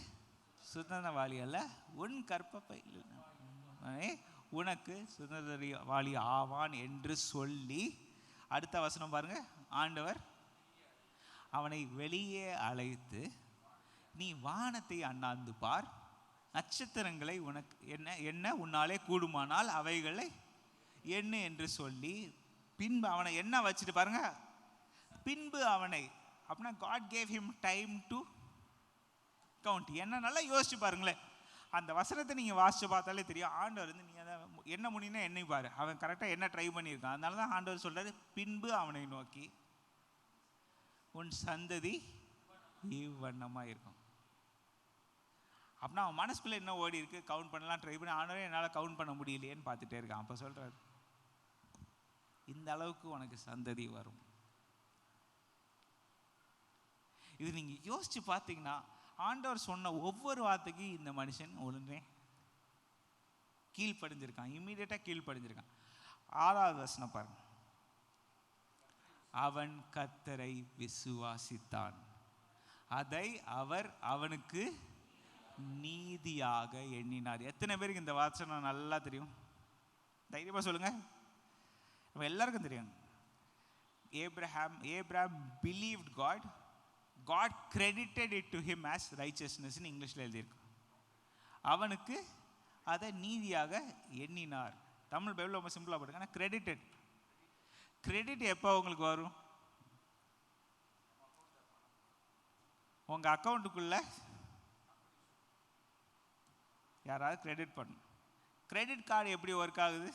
சுதந்திரவாளி அல்ல, உன் கற்பப்பை உனக்கு சுதந்திரவாளி ஆவான் என்று சொல்லி, அடுத்த வசனம் பாருங்க. ஆண்டவர் அவனை வெளியே அழைத்து, நீ வானத்தை அண்ணாந்து பார், நட்சத்திரங்களை உனக்கு என்ன உன்னாலே கூடுமானால் அவைகளை எண்ணு என்று சொல்லி, பின்பு அவனை என்ன வச்சுட்டு பாருங்க, பின்பு அவனை, அப்படின்னா God gave him time to count. என்ன நல்லா யோசிச்சு பாருங்களேன். அந்த வசனத்தை நீங்கள் வாசிச்சு பார்த்தாலே தெரியும், ஆண்டவர் வந்து நீ அதை என்ன முடியும்னா என்னை பாரு, அவன் கரெக்டாக என்ன ட்ரை பண்ணியிருக்கான். அதனால தான் ஆண்டவர் சொல்றாரு, பின்பு அவனை நோக்கி உன் சந்ததி இவ்வண்ணமாக இருக்கும். அப்படின்னா அவன் மனசுக்குள்ளே என்ன ஓடி இருக்கு, கவுண்ட் பண்ணலாம் ட்ரை பண்ணி, ஆண்டவரே என்னால் கவுண்ட் பண்ண முடியலையேன்னு பார்த்துட்டே இருக்கான். அப்போ சொல்றாரு, இந்த அளவுக்கு உனக்கு சந்ததி வரும். இது நீங்கள் யோசிச்சு பார்த்தீங்கன்னா, ஆண்டவர் சொன்ன ஒவ்வொரு வார்த்தைக்கும் இந்த மனுஷன் உடனே கீழ்ப்படிஞ்சிருக்கான், இம்மீடியட்டாக கீழ்ப்படிஞ்சிருக்கான். 6வது வசனம் பாருங்க. அவன் கர்த்தரை விசுவாசித்தான், அதை அவர் அவனுக்கு நீதியாக எண்ணினார். எத்தனை பேருக்கு இந்த வசனம் நல்லா தெரியும்? தைரியமா சொல்லுங்க. எல்லாருக்கும் தெரியும். Abraham believed God. God credited it to him as righteousness. இங்கிலீஷ்ல எழுதியிருக்கு. அவனுக்கு அதை நீதியாக எண்ணினார். தமிழ் பைபிள் ரொம்ப சிம்பிளா போட்டுருக்காங்க, credited. கிரெடிட் எப்போ உங்களுக்கு வரும்? உங்க அக்கௌண்ட்டுக்குள்ள யாராவது கிரெடிட் பண்ணும். கிரெடிட் கார்டு எப்படி ஒர்க் ஆகுது?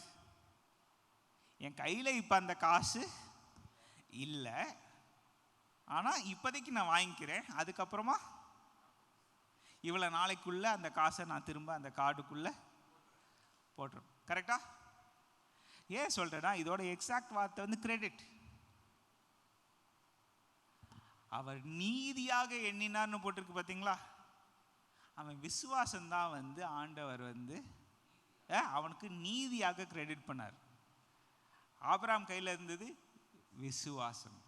என் கையில் இப்போ அந்த காசு இல்லை, ஆனால் இப்போதைக்கு நான் வாங்கிக்கிறேன், அதுக்கப்புறமா இவ்வளோ நாளைக்குள்ள அந்த காசை நான் திரும்ப அந்த கார்டுக்குள்ளே போட்டுரும். கரெக்டா? ஏன் சொல்கிறேன்னா, இதோட எக்ஸாக்ட் வார்த்தை வந்து கிரெடிட். அவர் நீதியாக எண்ணினார்னு போட்டிருக்கு பார்த்தீங்களா? அவன் விசுவாசம்தான் வந்து ஆண்டவர் வந்து அவனுக்கு நீதியாக கிரெடிட் பண்ணார். ஆபிரகாம் கையில் இருந்தது விசுவாசம்,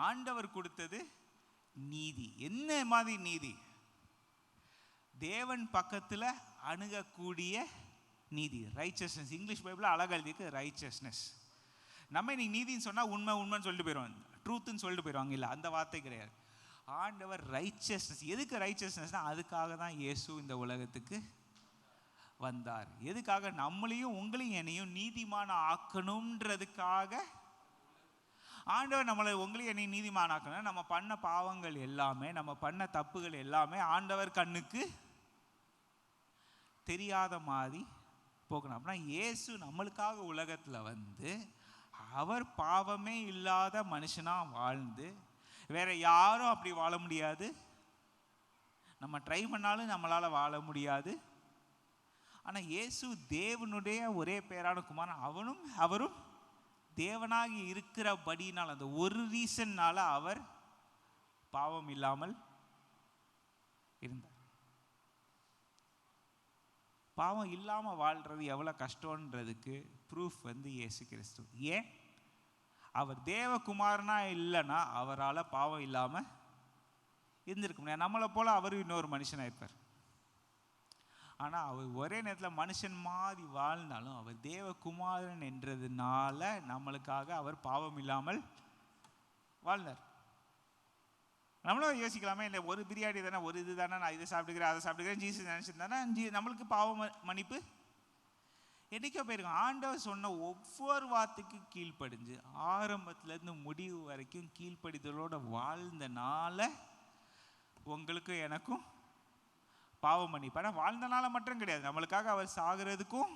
ஆண்டவர் கொடுத்தது நீதி. என்ன மாதிரி நீதி? தேவன் பக்கத்தில் அணுகக்கூடிய நீதி, ரைச்சஸ்னஸ். இங்கிலீஷ் பைபிள் அழகாக எழுதிருக்கு ரைச்சஸ்னஸ். நம்ம இன்னைக்கு நீதின்னு சொன்னால் உண்மைன்னு சொல்லிட்டு போயிடுவாங்க, ட்ரூத்துன்னு சொல்லிட்டு போயிடுவாங்க. இல்லை, அந்த வார்த்தை கிடையாது. ஆண்டவர் ரைச்சஸ்னஸ். எதுக்கு ரைச்சஸ்னஸ்னால், அதுக்காக தான் இயேசு இந்த உலகத்துக்கு வந்தார். எதுக்காக? நம்மளையும் உங்களையும் என்னையும் நீதிமான ஆக்கணுன்றதுக்காக ஆண்டவர் நம்மளை உங்களையும் என்னையும் நீதிமான ஆக்கணும். நம்ம பண்ண பாவங்கள் எல்லாமே, நம்ம பண்ண தப்புகள் எல்லாமே ஆண்டவர் கண்ணுக்கு தெரியாத மாதிரி போகணும். அப்படின்னா இயேசு நம்மளுக்காக உலகத்தில் வந்து அவர் பாவமே இல்லாத மனுஷனாக வாழ்ந்து வேற யாரும் அப்படி வாழ முடியாது. நம்ம ட்ரை பண்ணாலும் நம்மளால வாழ முடியாது. ஆனால் இயேசு தேவனுடைய ஒரே பேரான குமாரன். அவரும் தேவனாகி இருக்கிறபடினால், அந்த ஒரு ரீசன்னால அவர் பாவம் இல்லாமல் இருந்தார். பாவம் இல்லாமல் வாழ்றது எவ்வளோ கஷ்டன்றதுக்கு ப்ரூஃப் இயேசு கிறிஸ்து. ஏன்? அவர் தேவகுமாரனா இல்லைன்னா அவரால் பாவம் இல்லாமல் இருந்திருக்க முடியாது. நம்மளை போல அவரும் இன்னொரு மனுஷனாக இருப்பார். ஆனால் அவர் ஒரே நேரத்தில் மனுஷன் மாதிரி வாழ்ந்தாலும் அவர் தேவகுமாரன் என்றதுனால நம்மளுக்காக அவர் பாவம் இல்லாமல் வாழ்ந்தார். நம்மளும் யோசிக்கலாமே, இல்லை ஒரு பிரியாணி தானே, ஒரு இது தானே, நான் இதை சாப்பிட்டுக்கிறேன் அதை சாப்பிட்டுக்கிறேன் ஜீசஸ் நினச்சிருந்தானே நம்மளுக்கு பாவ மன்னிப்பு என்னைக்கோ போயிருக்கோம். ஆண்டவர் சொன்ன ஒவ்வொரு வார்த்தைக்கு கீழ்ப்படிஞ்சு ஆரம்பத்துலேருந்து முடிவு வரைக்கும் கீழ்ப்படிதலோடு வாழ்ந்தனால உங்களுக்கும் எனக்கும் பாவ மன்னிப்பு. ஆனால் வாழ்ந்தனால மட்டும் கிடையாது, நம்மளுக்காக அவர் சாகிறதுக்கும்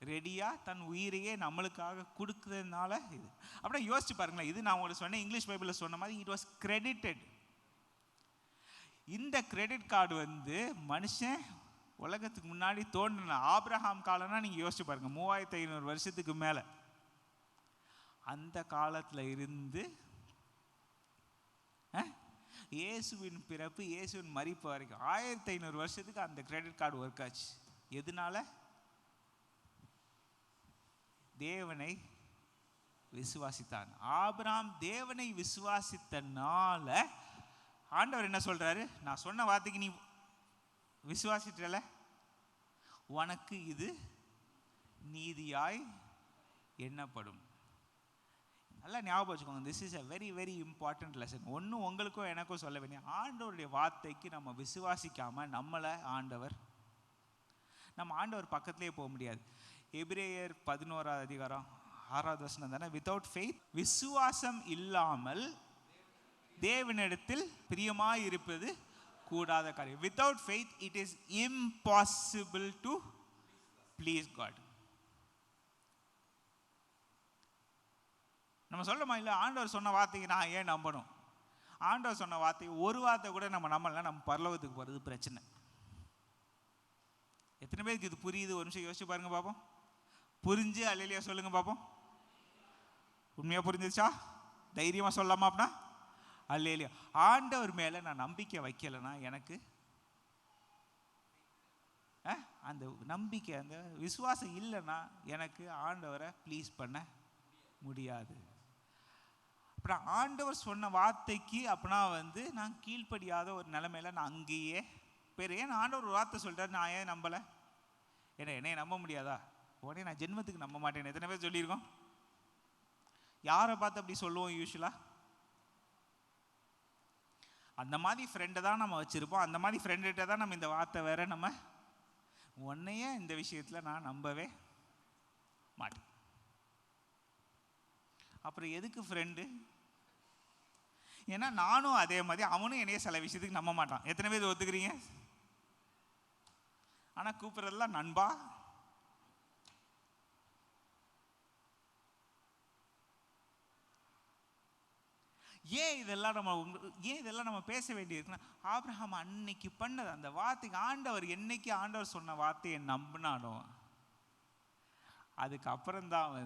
ரெடியாக தன் உயிரையே நம்மளுக்காக கொடுக்குறதுனால இது. அப்படியே யோசிச்சு பாருங்களேன். இது நான் உங்களுக்கு சொன்னேன், இங்கிலீஷ் பைபிளில் சொன்ன மாதிரி இட் வாஸ் கிரெடிட்டட். இந்த கிரெடிட் கார்டு மனுஷன் உலகத்துக்கு முன்னாடி தோன்றின ஆபிரகாம் காலம்னா நீங்கள் யோசிச்சு பாருங்கள், 3500 வருஷத்துக்கு மேலே. அந்த காலத்தில் இருந்து இயேசுவின் பிறப்பு இயேசுவின் மரிப்பு வரைக்கும் 1500 வருஷத்துக்கு அந்த கிரெடிட் கார்டு ஒர்க் ஆச்சு. எதனால? தேவனை விசுவாசித்தான். ஆபிரகாம் தேவனை விசுவாசித்தனால ஆண்டவர் என்ன சொல்றாரு? நான் சொன்ன வார்த்தைக்கு நீ விசுவாசிட்டல, உனக்கு இது நீதியாய் எண்ணப்படும். நல்லா ஞாபகம் வச்சுக்கோங்க. This is a very very important lesson. ஒன்றும் உங்களுக்கும் எனக்கும் சொல்ல வேண்டிய, ஆண்டவருடைய வார்த்தைக்கு நம்ம விசுவாசிக்காமல் நம்ம ஆண்டவர் பக்கத்திலே போக முடியாது. எபிரேயர் 11வது அதிகாரம் 6வது வசனம் தானே, வித்தவுட் ஃபெய்த், விசுவாசம் இல்லாமல் தேவனிடத்தில் பிரியமாய் இருப்பது கூடாத காரியம். Without faith it is impossible to please God. நம்ம சொல்லுமா இல்லை, ஆண்டவர் சொன்ன வார்த்தைக்கு நான் ஏன் நம்பணும்? ஆண்டவர் சொன்ன வார்த்தை ஒரு வார்த்தை கூட நம்ம நம்பலாம், நம்ம பரலோகத்துக்கு போகிறது பிரச்சனை. எத்தனை பேருக்கு இது புரியுது? ஒரு நிமிஷம் யோசிச்சு பாருங்க பார்ப்போம். புரிஞ்சு அல்லேலூயா சொல்லுங்க பார்ப்போம். உண்மையாக புரிஞ்சிச்சா? தைரியமாக சொல்லலாமா? அப்படின்னா அல்லேலூயா. ஆண்டவர் மேலே நான் நம்பிக்கை வைக்கலைன்னா எனக்கு அந்த நம்பிக்கை, அந்த விசுவாசம் இல்லைன்னா எனக்கு ஆண்டவரை ப்ளீஸ் பண்ண முடியாது. அப்புறம் ஆண்டவர் சொன்ன வார்த்தைக்கு அப்படின்னா நான் கீழ்ப்படியாத ஒரு நிலைமையில நான் அங்கேயே பேர். ஏன் ஆண்டவர் ஒரு வார்த்தை சொல்கிறார், நான் ஏன் நம்பலை? என்னைய நம்ப முடியாதா? உடனே நான் ஜென்மத்துக்கு நம்ப மாட்டேன். எத்தனை பேர் சொல்லியிருக்கோம்? யாரை பார்த்து அப்படி சொல்லுவோம்? யூஸ்வலாக அந்த மாதிரி ஃப்ரெண்டை தான் நம்ம வச்சுருப்போம். அந்த மாதிரி ஃப்ரெண்டுகிட்ட தான் நம்ம இந்த வார்த்தை வேற, நம்ம உன்னையே இந்த விஷயத்தில் நான் நம்பவே மாட்டேன். அப்புறம் எதுக்கு ஃப்ரெண்டு? ஏன்னா நானும் அதே மாதிரி, அவனும் என்னைய சில விஷயத்துக்கு நம்ப மாட்டான். எத்தனை பேர் ஒத்துக்கிறீங்க? ஆனால் கூப்பிட்றதெல்லாம் நண்பா. ஏன் இதெல்லாம் நம்ம பேச வேண்டியிருக்குன்னா, ஆபிரகாம் அன்னைக்கு பண்ணது அந்த வார்த்தைக்கு ஆண்டவர் என்னைக்கு ஆண்டவர் சொன்ன வார்த்தையை நம்பினானோ அதுக்கப்புறம்தான்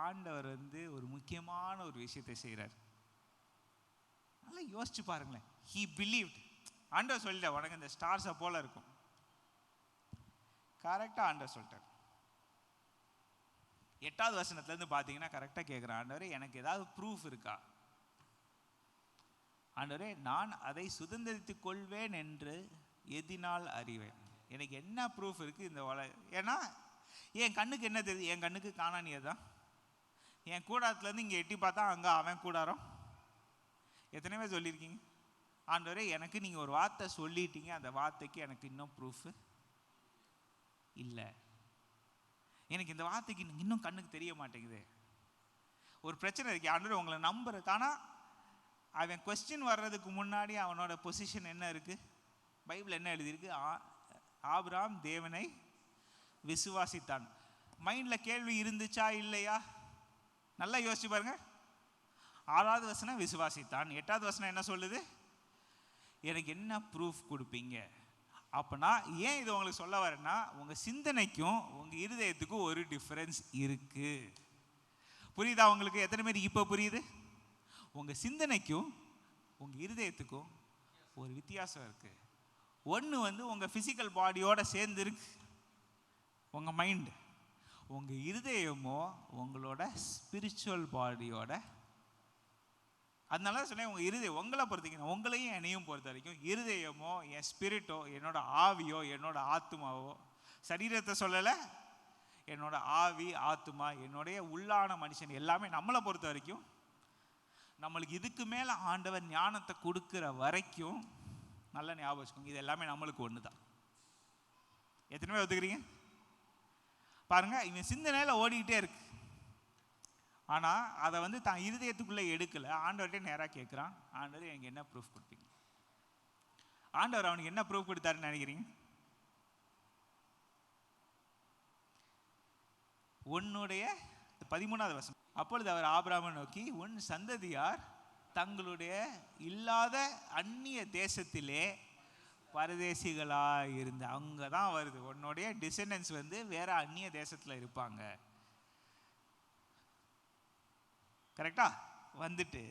ஆண்டவர் ஒரு முக்கியமான ஒரு விஷயத்தை செய்கிறார். நல்லா யோசிச்சு பாருங்களேன். He believed. ஆண்டவர் சொல்லிட்ட, உனக்கு இந்த ஸ்டார்ஸை போல இருக்கும். கரெக்டாக ஆண்டவர் சொல்லிட்டார். 8வது வசனத்துலேருந்து பார்த்தீங்கன்னா கரெக்டாக கேட்குறேன், ஆண்டவரே எனக்கு ஏதாவது ப்ரூஃப் இருக்கா? ஆண்டவரே நான் அதை சுதந்திரித்துக் கொள்வேன் என்று எதினால் அறிவேன். எனக்கு என்ன ப்ரூஃப் இருக்குது இந்த ஏன்னா என் கண்ணுக்கு என்ன தெரியுது? என் கண்ணுக்கு காணானியே தான். என் கூடாரத்துலேருந்து இங்கே எட்டி பார்த்தா அங்கே அவன் கூடாரம். எத்தனை பேர் சொல்லியிருக்கீங்க, ஆண்டவரே எனக்கு நீங்கள் ஒரு வார்த்தை சொல்லிட்டீங்க, அந்த வார்த்தைக்கு எனக்கு இன்னும் ப்ரூஃபு இல்லை, எனக்கு இந்த வார்த்தைக்கு இன்னும் கண்ணுக்கு தெரிய மாட்டேங்குது, ஒரு பிரச்சனை இருக்கு. ஆண்டவரே உங்களை நம்புறது. ஆனால் அவன் கொஸ்டின் வர்றதுக்கு முன்னாடி அவனோட பொசிஷன் என்ன இருக்குது? பைபிள் என்ன எழுதியிருக்கு? ஆபிரகாம் தேவனை விசுவாசித்தான். மைண்டில் கேள்வி இருந்துச்சா இல்லையா? நல்லா யோசிச்சு பாருங்க. 6வது வசனம் விசுவாசித்தான். 8வது வசனம் என்ன சொல்லுது? எனக்கு என்ன ப்ரூஃப் கொடுப்பீங்க? அப்போனா ஏன் இது உங்களுக்கு சொல்ல வரேன்னா, உங்கள் சிந்தனைக்கும் உங்கள் இருதயத்துக்கும் ஒரு டிஃப்ரென்ஸ் இருக்குது. புரியுதா உங்களுக்கு? எத்தனை பேருக்கு இப்போ புரியுது? உங்கள் சிந்தனைக்கும் உங்கள் இருதயத்துக்கும் ஒரு வித்தியாசம் இருக்குது. ஒன்று வந்து உங்கள் ஃபிசிக்கல் பாடியோட சேர்ந்து இருக்கு உங்கள் மைண்டு. உங்கள் இருதயமோ உங்களோட ஸ்பிரிச்சுவல் பாடியோட. அதனால தான் சொன்னேன், உங்கள் இருதயம் உங்களை பொறுத்தீங்கன்னா, உங்களையும் என்னையும் பொறுத்த வரைக்கும் இருதயமோ என் ஸ்பிரிட்டோ என்னோட ஆவியோ என்னோட ஆத்மாவோ, சரீரத்தை சொல்லலை, என்னோட ஆவி ஆத்மா என்னுடைய உள்ளான மனுஷன் எல்லாமே நம்மளை பொறுத்த வரைக்கும், நம்மளுக்கு இதுக்கு மேலே ஆண்டவர் ஞானத்தை கொடுக்குற வரைக்கும் நல்லா ஞாபகம் வச்சுக்கோங்க, இது எல்லாமே நம்மளுக்கு ஒன்று தான். எத்தனை பேர் ஒத்துக்கிறீங்க? பாருங்க, இவன் சிந்தனையில் ஓடிக்கிட்டே இருக்கு. ஆனால் அதை வந்து தான் இருதயத்துக்குள்ளே எடுக்கலை. ஆண்டவர்கிட்ட நேராக கேட்குறான், ஆண்டவர் எனக்கு என்ன ப்ரூஃப் கொடுப்பீங்க? ஆண்டவர் அவனுக்கு என்ன ப்ரூஃப் கொடுத்தாருன்னு நினைக்கிறீங்க? உன்னுடைய 13வது வசனம். அப்பொழுது அவர் ஆபிரகாமை நோக்கி, உன் சந்ததியார் தங்களுடைய இல்லாத அந்நிய தேசத்திலே பரதேசிகளாக இருந்து, அங்கே தான் வருது, உன்னுடைய டிசெண்டன்ஸ் வந்து வேற அந்நிய தேசத்தில் இருப்பாங்க. கரெக்டா? வந்துட்டு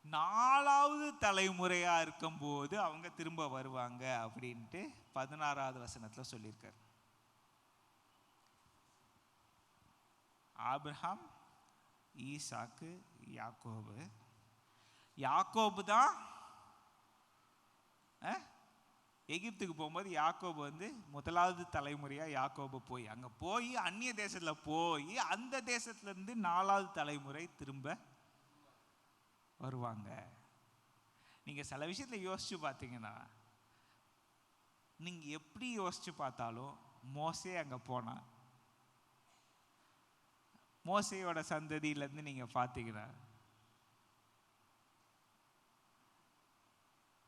4வது தலைமுறையா இருக்கும்போது அவங்க திரும்ப வருவாங்க அப்படின்ட்டு 16வது வசனத்தில் சொல்லியிருக்காரு. ஆபிரகாம், ஈசாக்கு, யாக்கோபு. யாக்கோபு தான் எகிப்துக்கு போகும்போது யாக்கோபு வந்து முதலாவது தலைமுறையாக யாக்கோபு போய் அங்கே போய் அந்நிய தேசத்தில் போய் அந்த தேசத்துலேருந்து 4வது தலைமுறை திரும்ப வருவாங்க. நீங்கள் சில விஷயத்தில் யோசித்து பார்த்தீங்கன்னா, நீங்கள் எப்படி யோசித்து பார்த்தாலும் மோசே அங்கே போனால், மோசையோட சந்ததியிலேருந்து நீங்கள் பார்த்தீங்கன்னா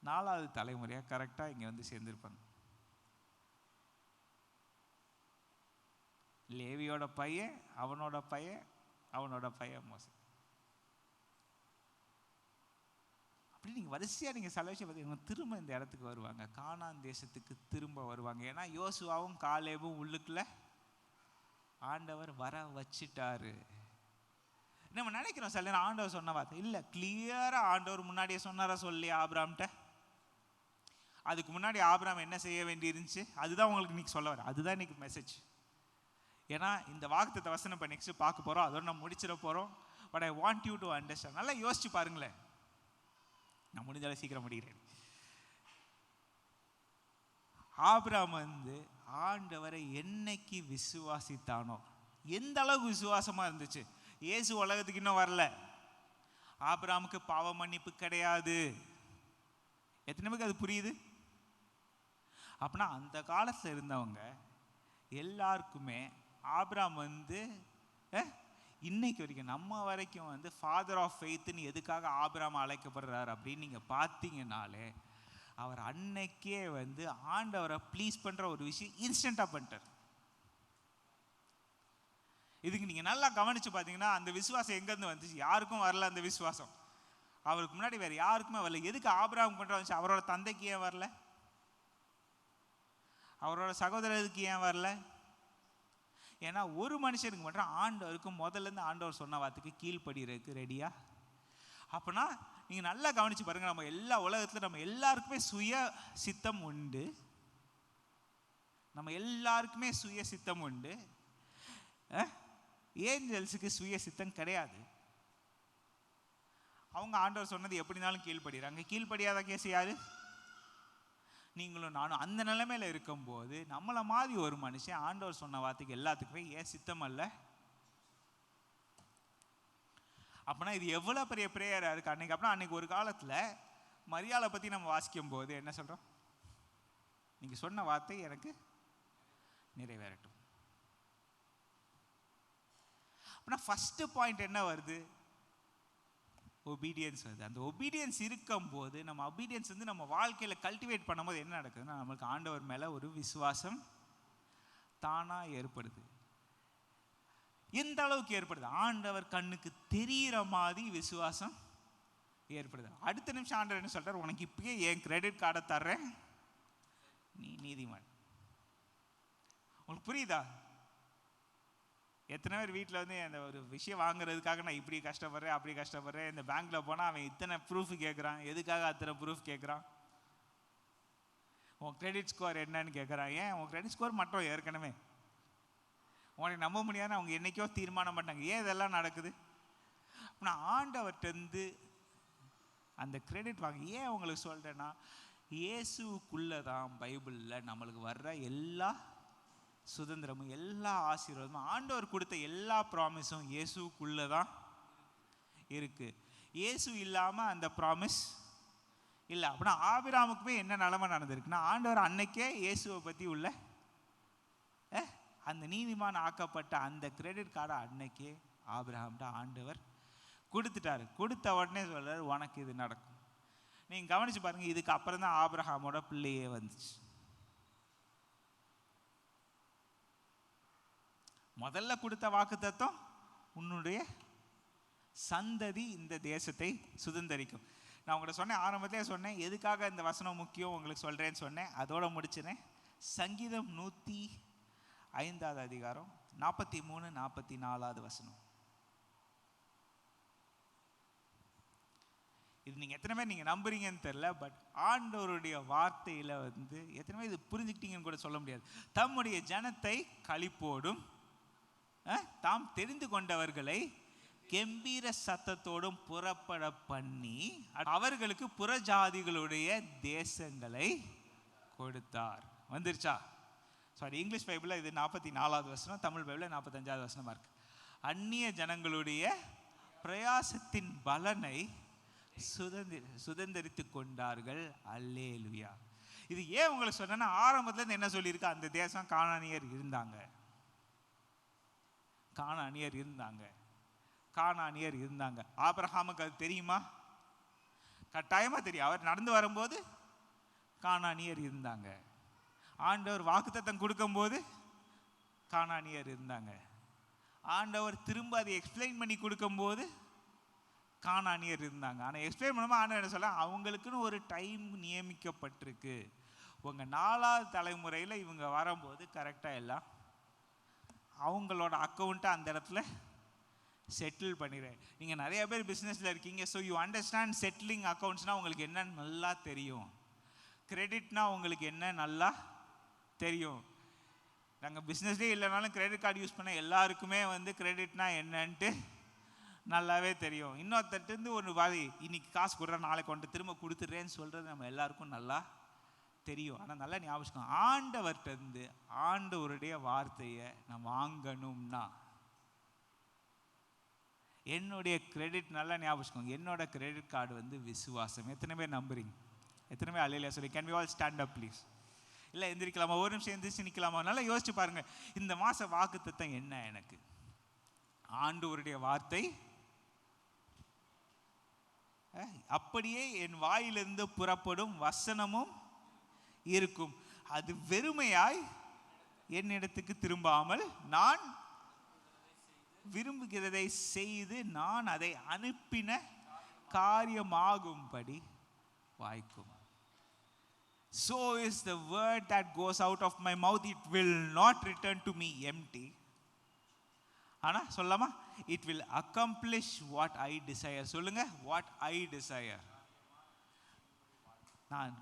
4வது தலைமுறையாக கரெக்டாக இங்கே வந்து சேர்ந்துருப்பாங்க. லேவியோட பையன், அவனோட பையன், அவனோட பையன் மோசே. அப்படி நீங்கள் வரிசையாக நீங்கள் சில விஷயம் பார்த்தீங்கன்னா திரும்ப இந்த இடத்துக்கு வருவாங்க, கானான் தேசத்துக்கு திரும்ப வருவாங்க. ஏன்னா யோசுவாவும் காலேபும் உள்ளுக்குள்ள ஆண்டவர் வர வச்சிட்டாரு. நம்ம நினைக்கிறோம் சில நேரம் ஆண்டவர் சொன்ன வார்த்தை இல்லை, கிளியராக ஆண்டவர் முன்னாடியே சொன்னாரா சொல்லி ஆபிரகாம்கிட்ட. அதுக்கு முன்னாடி ஆபிரகாம் என்ன செய்ய வேண்டியிருந்துச்சு, அதுதான் உங்களுக்கு இன்னைக்கு சொல்ல வரேன். அதுதான் இன்னைக்கு மெசேஜ். ஏன்னா இந்த வாக்குத்தத்த வசனம் இப்போ நெக்ஸ்ட் பார்க்க போகிறோம், அதோட நம்ம முடிச்சிட போகிறோம். But I want you to understand. நல்லா யோசிச்சு பாருங்களேன், நான் முடிஞ்சாலும் சீக்கிரம் முடிகிறேன். ஆபிரகாம் வந்து ஆண்டவரை என்னைக்கு விசுவாசித்தானோ, எந்த அளவுக்கு விசுவாசமாக இருந்துச்சு. இயேசு உலகத்துக்கு இன்னும் வரல, ஆபிரகாமுக்கு பாவ மன்னிப்பு கிடையாது. எத்தனை பேருக்கு அது புரியுது? அப்படின்னா அந்த காலத்தில் இருந்தவங்க எல்லாருக்குமே ஆபிரகாம் வந்து இன்னைக்கு வரைக்கும் நம்ம வரைக்கும் வந்து ஃபாதர் ஆஃப் ஃபெய்த்னு எதுக்காக ஆபிரகாம் அழைக்கப்படுறாரு அப்படின்னு நீங்கள் பார்த்தீங்கன்னாலே, அவர் அன்னைக்கே வந்து ஆண்டவரை ப்ளீஸ் பண்ணுற ஒரு விஷயம் இன்ஸ்டண்ட்டாக பண்ணிட்டார். இதுக்கு நீங்கள் நல்லா கவனித்து பார்த்தீங்கன்னா அந்த விசுவாசம் எங்கேருந்து வந்துச்சு? யாருக்கும் வரல அந்த விசுவாசம். அவருக்கு முன்னாடி வேறு யாருக்குமே வரல. எதுக்கு ஆபிரகாம் பண்ணுற வந்துச்சு? அவரோட தந்தைக்கு ஏன் வரல? அவரோட சகோதரருக்கு ஏன் வரல? ஏன்னா ஒரு மனுஷனுக்கு மட்டும் ஆண்டவருக்கு முதல்லேருந்து ஆண்டவர் சொன்ன வார்த்தைக்கு கீழ்படிறதுக்கு ரெடியா. அப்போனா நீங்கள் நல்லா கவனித்து பாருங்கள், நம்ம எல்லா உலகத்தில் நம்ம எல்லாருக்குமே சுய சித்தம் உண்டு. நம்ம எல்லாருக்குமே சுய சித்தம் உண்டு. ஏஞ்சல்ஸுக்கு சுய சித்தம் கிடையாது. அவங்க ஆண்டவர் சொன்னது எப்படினாலும் கீழ்படுறாங்க. கீழ்படியாத கேஸ் யாரு? நீங்களும் நானும். அந்த நிலைமையில இருக்கும்போது நம்மளை மாதிரி ஒரு மனுஷன் ஆண்டவர் சொன்ன வார்த்தைக்கு எல்லாத்துக்குமே ஏன் சித்தம் அல்ல? அப்படின்னா இது எவ்வளோ பெரிய ப்ரேயராக இருக்குது அன்னைக்கு. அப்படின்னா அன்னைக்கு ஒரு காலத்தில் மரியாதை பற்றி நம்ம வாசிக்கும் போது என்ன சொல்கிறோம்? நீங்கள் சொன்ன வார்த்தை எனக்கு நிறைவேறட்டும். அப்படின்னா ஃபஸ்ட்டு பாயிண்ட் என்ன வருது? ஒபீடியன்ஸ் வருது. அந்த ஒபீடியன்ஸ் இருக்கும்போது நம்ம ஒபீடியன்ஸ் வந்து நம்ம வாழ்க்கையில் கல்டிவேட் பண்ணும்போது என்ன நடக்குதுன்னா, நம்மளுக்கு ஆண்டவர் மேலே ஒரு விசுவாசம் தானாக ஏற்படுது. எந்த அளவுக்கு ஏற்படுது? ஆண்டவர் கண்ணுக்கு தெரிகிற மாதிரி விசுவாசம் ஏற்படுது. அடுத்த நிமிஷம் ஆண்டவர் என்ன சொல்றார்? உனக்கு இப்பயே என் கிரெடிட் கார்டை தர்றேன், நீ நீதிமான். உங்களுக்கு புரியுதா? எத்தனை பேர் வீட்டில் வந்து அந்த ஒரு விஷயம் வாங்குறதுக்காக நான் இப்படி கஷ்டப்படுறேன் அப்படி கஷ்டப்படுறேன், இந்த பேங்க்கில் போனால் அவன் இத்தனை ப்ரூஃப் கேட்குறான், எதுக்காக அத்தனை ப்ரூஃப் கேட்குறான்? உன் கிரெடிட் ஸ்கோர் என்னன்னு கேட்குறான். ஏன் உன் கிரெடிட் ஸ்கோர் மட்டும் ஏற்கனவே உனக்கு நம்ப முடியாது, அவங்க என்றைக்கோ தீர்மானம் பண்ணாங்க. ஏன் இதெல்லாம் நடக்குது? நான் ஆண்டவர்கிட்டருந்து அந்த கிரெடிட் வாங்க ஏன் உங்களுக்கு சொல்கிறேன்னா, இயேசுக்குள்ளே தான் பைபிளில் நம்மளுக்கு வர்ற எல்லா சுதந்திரமும் எல்லா ஆசீர்வாதமும் ஆண்டவர் கொடுத்த எல்லா ப்ராமிஸும் இயேசுக்குள்ளே தான் இருக்குது. இயேசு இல்லாமல் அந்த ப்ராமிஸ் இல்லை. அப்படின்னா ஆபிரகாமுக்குமே என்ன நிலைமை நடந்திருக்குன்னா, ஆண்டவர் அன்னைக்கே இயேசுவை பற்றி உள்ள அந்த நீதிமான் ஆக்கப்பட்ட அந்த கிரெடிட் கார்டை அன்னைக்கே ஆபிரகாம்கிட்ட ஆண்டவர் கொடுத்துட்டாரு. கொடுத்த உடனே சொல்றாரு, உனக்கு இது நடக்கும். நீங்கள் கவனிச்சு பாருங்க, இதுக்கு அப்புறம் தான் ஆபிரகாமோட பிள்ளையே வந்துச்சு. முதல்ல கொடுத்த வாக்குத்தத்தம், உன்னுடைய சந்ததி இந்த தேசத்தை சுதந்தரிக்கும். நான் உங்கள்கிட்ட சொன்னேன், ஆரம்பத்திலே சொன்னேன் எதுக்காக இந்த வசனம் முக்கியம் உங்களுக்கு சொல்கிறேன்னு சொன்னேன். அதோட முடிச்சினேன். சங்கீதம் 105 அதிகாரம் 43 44 வசனம். இது நீங்கள் எத்தனை பேர் நீங்கள் நம்புறீங்கன்னு தெரில, பட் ஆண்டவருடைய வார்த்தையில் வந்து எத்தனை பேர் இது புரிஞ்சுக்கிட்டீங்கன்னு கூட சொல்ல முடியாது. தம்முடைய ஜனத்தை களிப்போடும் தாம் தெரிந்து கொண்டவர்களை கெம்பீர சத்தத்தோடும் புறப்பட பண்ணி அவர்களுக்கு புறஜாதிகளுடைய தேசங்களை கொடுத்தார். வந்துருச்சா? சாரி, இங்கிலீஷ் பைபிளில் இது 44 வசனம், தமிழ் பைபிளில் 45 வசனமாக இருக்கு. அந்நிய ஜனங்களுடைய பிரயாசத்தின் பலனை சுதந்திரித்து கொண்டார்கள். அல்லேலூயா. இது ஏன் உங்களுக்கு சொன்னா, ஆரம்பத்துல என்ன சொல்லியிருக்கு? அந்த தேசம் கானானியர் இருந்தாங்க, கானானியர் இருந்தாங்க, கானானியர் இருந்தாங்க. ஆபிரகாமுக்கு அது தெரியுமா? கட்டாயமா தெரியும். அவர் நடந்து வரும்போது கானானியர் இருந்தாங்க. ஆண்டவர் வாக்குத்தத்தம் கொடுக்கும்போது கானானியர் இருந்தாங்க. ஆண்டவர் திரும்ப அதை எக்ஸ்பிளைன் பண்ணி கொடுக்கும்போது கானானியர் இருந்தாங்க. ஆனால் எக்ஸ்பிளைன் பண்ணும்போது ஆண்டவர் என்ன சொல்ல, அவங்களுக்குன்னு ஒரு டைம் நியமிக்கப்பட்டிருக்கு. உங்கள் 4வது தலைமுறையில் இவங்க வரும்போது கரெக்டாக எல்லாம் அவங்களோட அக்கௌண்ட்டை அந்த இடத்துல செட்டில் பண்ணிடுறேன். நீங்கள் நிறைய பேர் பிஸ்னஸில் இருக்கீங்க. ஸோ யூ அண்டர்ஸ்டாண்ட் செட்டிலிங் அக்கௌண்ட்ஸ்னால் உங்களுக்கு என்ன நல்லா தெரியும், கிரெடிட்னா உங்களுக்கு என்ன நல்லா தெரியும். நாங்கள் பிஸ்னஸ்லேயே இல்லைனாலும் கிரெடிட் கார்டு யூஸ் பண்ண எல்லாருக்குமே வந்து கிரெடிட்னா என்னன்ட்டு நல்லாவே தெரியும். இன்னொருத்தட்டு ஒரு வாதி இன்னைக்கு காசு கொடுறேன் நாளைக்கு கொண்டு திரும்ப கொடுத்துட்றேன்னு சொல்கிறது நம்ம எல்லாருக்கும் நல்லா தெரியும். ஆனால் நல்லா ஞாபகம், ஆண்டவர்கிட்ட ஆண்டவருடைய வார்த்தையை நான் வாங்கணும்னா என்னுடைய கிரெடிட் நல்லா ஞாபகம், என்னோட கிரெடிட் கார்டு வந்து விசுவாசம். எத்தனை பேர் நம்புறீங்க? எத்தனை பேர் அல்லேலூயா சொல்லி? Can we all stand up please? இல்லை எந்திரிக்கலாமா? ஒரு நிமிஷம் எந்திரிச்சு நிற்கலாமா? நல்லா யோசிச்சு பாருங்க, இந்த மாச வாக்குத்தத்தம் என்ன? எனக்கு ஆண்டவருடைய வார்த்தை அப்படியே என் வாயிலிருந்து புறப்படும் வசனமும் இருக்கும், அது வெறுமையாய் என்னிடத்துக்கு திரும்பாமல் நான் விரும்புகிறதை செய்து நான் அதை அனுப்பின காரியமாகும்படி வாய்க்கும். So is the word that goes out of my mouth, it will not return to me empty. ஆனா சொல்லாமா, it will accomplish what I desire. சொல்லுங்க, what I desire. நான்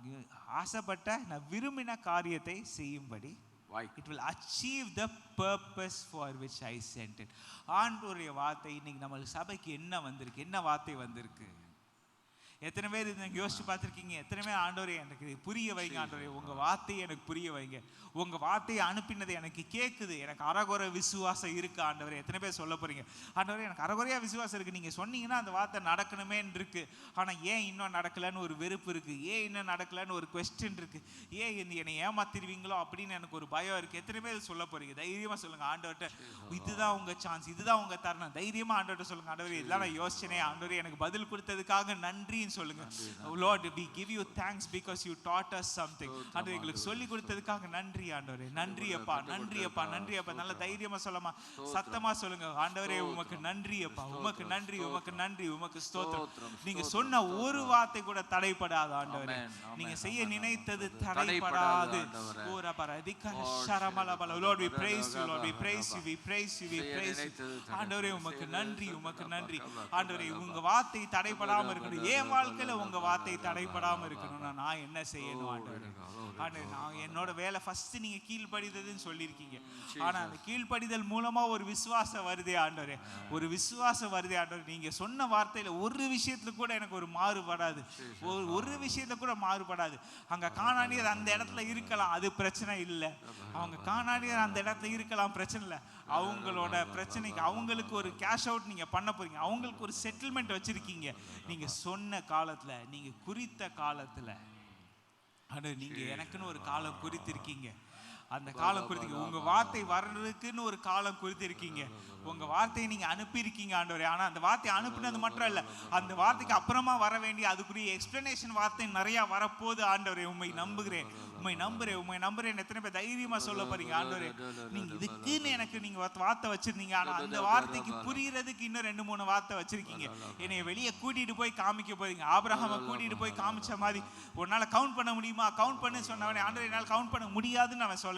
ஆசைப்பட்ட, நான் விரும்பின காரியத்தை செய்யும்படி it will achieve the purpose for which I sent it. ஆண்டவருடைய வார்த்தை இன்னைக்கு நம்ம சபைக்கு என்ன வந்திருக்கு? என்ன வார்த்தை வந்திருக்கு? எத்தனை பேர் இதை யோசிச்சு பார்த்துருக்கீங்க? எத்தனை பேர் ஆண்டவரே எனக்கு புரிய வைங்க, ஆண்டவரே உங்கள் வார்த்தையை எனக்கு புரிய வைங்க, உங்கள் வார்த்தையை அனுப்பினதை எனக்கு கேட்குது, எனக்கு அறகுறை விசுவாசம் இருக்குது ஆண்டவரே. எத்தனை பேர் சொல்ல போகிறீங்க, ஆண்டவரே எனக்கு அறகுறையாக விசுவாசம் இருக்குது, நீங்கள் சொன்னீங்கன்னா அந்த வார்த்தை நடக்கணுமேன்னு இருக்குது, ஆனால் ஏன் இன்னும் நடக்கலைன்னு ஒரு வெறுப்பு இருக்குது, ஏன் இன்னும் நடக்கலைன்னு ஒரு கொஸ்டின் இருக்குது, ஏன் என்னை ஏமாத்திடுவீங்களோ அப்படின்னு எனக்கு ஒரு பயம் இருக்குது. எத்தனை பேர் சொல்ல போகிறீங்க? தைரியமாக சொல்லுங்கள் ஆண்டவர்கிட்ட, இதுதான் உங்கள் சான்ஸ், இதுதான் உங்கள் தருணம். தைரியமாக ஆண்டவர்கிட்ட சொல்லுங்கள், ஆண்டவரே இதெல்லாம் நான் யோசிச்சேனே, ஆண்டவரே எனக்கு பதில் கொடுத்ததுக்காக நன்றி, நன்றின்னு சொல்லுங்க. Lord, we give you thanks because you taught us something. ஆண்டவரே எங்களுக்கு சொல்லி கொடுத்ததுக்காக நன்றி ஆண்டவரே. நன்றி அப்பா, நன்றி அப்பா, நன்றி அப்பா. நல்ல தைரியமா சொல்லமா, சத்தமா சொல்லுங்க. ஆண்டவரே உமக்கு நன்றி அப்பா, உமக்கு நன்றி, உமக்கு நன்றி, உமக்கு ஸ்தோத்திரம். நீங்க சொன்ன ஒரு வார்த்தை கூட தடைபடாது ஆண்டவரே. நீங்க செய்ய நினைத்தது தடைபடாது. ஓரா பரதிகர ஷரமலபல. Lord, we praise you, Lord, we praise you, we praise you, we praise you. ஆண்டவரே உமக்கு நன்றி, உமக்கு நன்றி. ஆண்டவரே உங்க வார்த்தை தடைபடாம இருக்கணும். என் வாழ்க்கையில உங்க வார்த்தை தடைபடாம இருக்கணும்னா நான் என்ன செய்யணும் ஆண்டவரே? ஆண்டவரே நான் என்னோட வேலை ஃபர்ஸ்ட் நீங்க கீழ்ப்படிதல்னு சொல்லியிருக்கீங்க. ஆனா அந்த கீழ்ப்படிதல் மூலமா ஒரு விசுவாசம் வருதே ஆண்டவரே, ஒரு விசுவாசம் வருதே ஆண்டவரே. நீங்க சொன்ன வார்த்தையில ஒரு விஷயத்துல கூட எனக்கு ஒரு மாறுபடாது, ஒரு விஷயத்துல கூட மாறுபடாது. அங்க கானானியர் அந்த இடத்துல இருக்கலாம், அது பிரச்சனை இல்லை. அவங்க கானானியர் அந்த இடத்துல இருக்கலாம், பிரச்சனை இல்லை. அவங்களோட பிரச்சனைக்கு அவங்களுக்கு ஒரு கேஷ் அவுட் நீங்க பண்ண போறீங்க, அவங்களுக்கு ஒரு செட்டில்மெண்ட் வச்சிருக்கீங்க. நீங்க சொன்ன காலத்துல, நீங்க குறித்த காலத்துல, அது நீங்க எனக்குன்னு ஒரு காலம் குறித்திருக்கீங்க. அந்த காலம் குறித்து உங்க வார்த்தை வர்றதுக்குன்னு ஒரு காலம் குறித்திருக்கீங்க. உங்க வார்த்தையை நீங்க அனுப்பியிருக்கீங்க ஆண்டவரே. ஆனா அந்த வார்த்தையை அனுப்பினது மட்டும் இல்ல, அந்த வார்த்தைக்கு அப்புறமா வர வேண்டிய அதுக்குரிய எக்ஸ்பிளனேஷன் வார்த்தை நிறைய வரப்போகுது ஆண்டவரே. உண்மை நம்புகிறேன், உண்மை நம்புறேன், உண்மை நம்புறேன். எத்தனை பேர் தைரியமா சொல்ல போறீங்க ஆண்டவரே, நீங்க இதுக்குன்னு எனக்கு நீங்க வார்த்தை வச்சிருந்தீங்க. ஆனா அந்த வார்த்தைக்கு புரியறதுக்கு இன்னும் 2-3 வார்த்தை வச்சிருக்கீங்க. என்னைய வெளியே கூட்டிட்டு போய் காமிக்க போறீங்க. ஆபிரகாமை கூட்டிட்டு போய் காமிச்ச மாதிரி உன்னால கவுண்ட் பண்ண முடியுமா, கவுண்ட் பண்ணு சொன்னவனே ஆண்டவரே என்னால் கவுண்ட் பண்ண முடியாதுன்னு அவன் சொல்லல.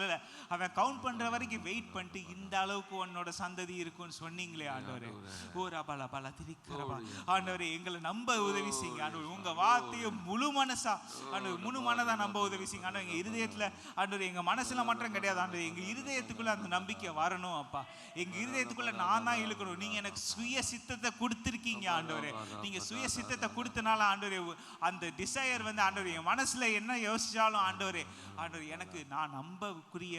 அவன் கவுண்ட் பண்ற வரைக்கும் வெயிட் பண்ணிட்டு இந்த அளவுக்கு உன்னோட சந்ததி இருக்குன்னு சொன்னீங்களே ஆண்டவரே. ஓரா பல பல திரிக்கிறவா ஆண்டவரே, எங்களை நம்ப உதவி செய்யுங்க ஆண்டவரே. உங்க வார்த்தையை முழு மனசா ஆண்டவரே, முழு மனதா நம்ப உதவி செய்யுங்க ஆண்டவரே. எங்க இருதயத்துல ஆண்டவரே, எங்க மனசுல மட்டும் கிடையாது ஆண்டவரே, எங்க இருதயத்துக்குள்ள அந்த நம்பிக்கை வரணும் அப்பா. எங்க இருதயத்துக்குள்ள நான் தான் இழுக்கணும். நீங்க எனக்கு சுய சித்தத்தை கொடுத்திருக்கீங்க ஆண்டவரே. நீங்க சுய சித்தத்தை கொடுத்தனால ஆண்டவரே அந்த டிசையர் வந்து ஆண்டவரே என் மனசுல என்ன யோசிச்சாலும் ஆண்டவரே, ஆண்டவரே எனக்கு நான் நம்பக்கூடிய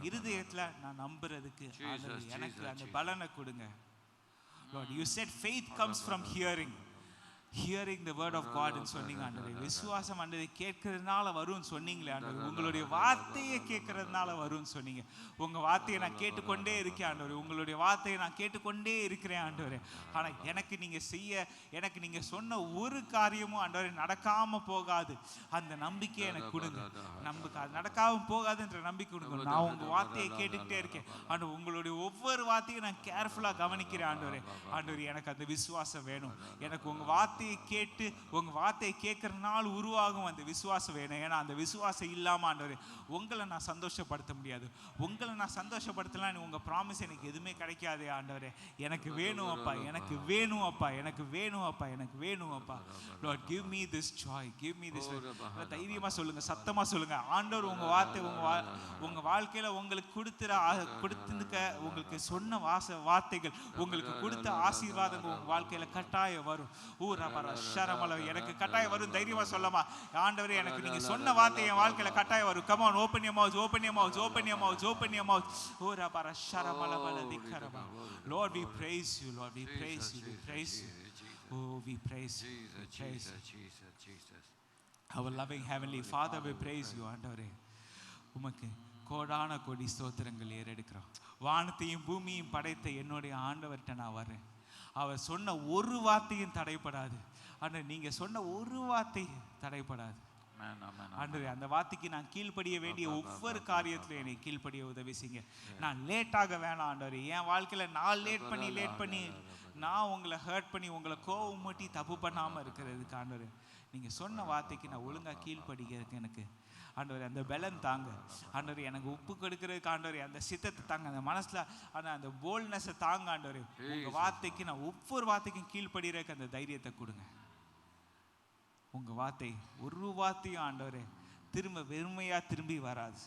இருதயத்துல நான் நம்புறதுக்கு எனக்கு அந்த பலனை கொடுங்க. Lord, you said faith comes from hearing the word of God ன்னு சொன்னீங்க ஆண்டவரே. விசுவாசம் ஆண்டவரே கேட்கறதுனால வரும்னு சொன்னீங்களே ஆண்டவரே. உங்களுடைய வார்த்தையை கேட்கறதுனால வரும்னு சொன்னீங்க. உங்க வார்த்தையை நான் கேட்டுக்கொண்டே இருக்கேன் ஆண்டவரே, உங்களுடைய வார்த்தையை நான் கேட்டுக்கொண்டே இருக்கிறேன் ஆண்டவரே. ஆனா எனக்கு நீங்க சொன்ன ஒரு காரியமும் ஆண்டவரே நடக்காம போகாது. அந்த நம்பிக்கை எனக்கு கொடுங்க. நடக்காம போகாதுன்ற நம்பிக்கை கொடுங்க. நான் உங்க வார்த்தையை கேட்டுக்கிட்டே இருக்கேன் ஆண்டவரே. உங்களுடைய ஒவ்வொரு வார்த்தையும் நான் கேர்ஃபுல்லா கவனிக்கிறேன் ஆண்டவரே. ஆண்டவரே எனக்கு அந்த விசுவாசம் வேணும். எனக்கு உங்க வார்த்தையை கேட்டு உங்க வார்த்தையை கேட்கறதுனால உருவாகும் அந்த விசுவாசம் வேணும். ஏன்னா அந்த விசுவாசம் இல்லாம ஆண்டவரே உங்களை நான் சந்தோஷப்படுத்த முடியாது. உங்களை நான் சந்தோஷப்படுத்தலாம் உங்க ப்ராமிஸ் எனக்கு எதுவுமே கிடைக்காது ஆண்டவரே. எனக்கு வேணும் அப்பா, எனக்கு வேணும் அப்பா, எனக்கு வேணும் அப்பா, எனக்கு வேணும் அப்பா. Lord, give me this joy, give me this. தைரியமா சொல்லுங்க, சத்தமா சொல்லுங்க. ஆண்டவர் உங்க வார்த்தை உங்க வாழ்க்கையில உங்களுக்கு கொடுத்துருக்க உங்களுக்கு சொன்ன வார்த்தைகள், உங்களுக்கு கொடுத்த ஆசீர்வாதங்கள் உங்க வாழ்க்கையில கட்டாயம் வரும். எனக்கு கட்டாயம் வரும். தைரியமா சொல்லமா, ஆண்டவரே எனக்கு நீங்க சொன்ன வார்த்தை என் வாழ்க்கையில கட்டாயம் வரும். Come on, open your mouth, open your mouth, open your mouth, open your mouth. Lord, we praise you, Lord, we praise you, we praise you. Oh, we praise you, we praise you. Our loving heavenly Father, we praise you ஆண்டவரே. உமக்கு கோடான கோடி ஸ்தோத்திரங்கள் ஏறெடுக்கிறோம். வானத்தையும் பூமியையும் படைத்த என்னுடைய ஆண்டவர்கிட்ட நான் வரேன். அவர் சொன்ன ஒரு வார்த்தையும் தடைப்படாது ஆண்டவரே. நீங்க சொன்ன ஒரு வார்த்தை தடைப்படாது ஆண்டவரே. அந்த வார்த்தைக்கு நான் கீழ்ப்படிய வேண்டிய ஒவ்வொரு காரியத்திலும் என்னை கீழ்ப்படிய உதவி செய்யுங்க. நான் லேட்டாக வேணாம் ஆண்டவரே. என் வாழ்க்கையில நான் லேட் பண்ணி நான் உங்களை ஹர்ட் பண்ணி உங்களை கோவம் மூட்டி தப்பு பண்ணாம இருக்கிறதுக்கு ஆண்டவரே, நீங்க சொன்ன வார்த்தைக்கு நான் ஒழுங்கா கீழ்ப்படிக்கிறதுக்கு எனக்கு ஆண்டவரே அந்த பலன் தாங்க ஆண்டவரே. எனக்கு உப்பு கொடுக்கிறதுக்கு ஆண்டவரே அந்த சித்தத்தை தாங்க, அந்த மனசுல அந்த போல்ட்னஸை தாங்க ஆண்டவரே. உங்க வார்த்தைக்கு நான் ஒவ்வொரு வார்த்தைக்கும் கீழ்ப்படுறதுக்கு அந்த தைரியத்தை கொடுங்க. உங்க வார்த்தை ஒரு வார்த்தையும் ஆண்டவரே திரும்ப வெறுமையா திரும்பி வராது.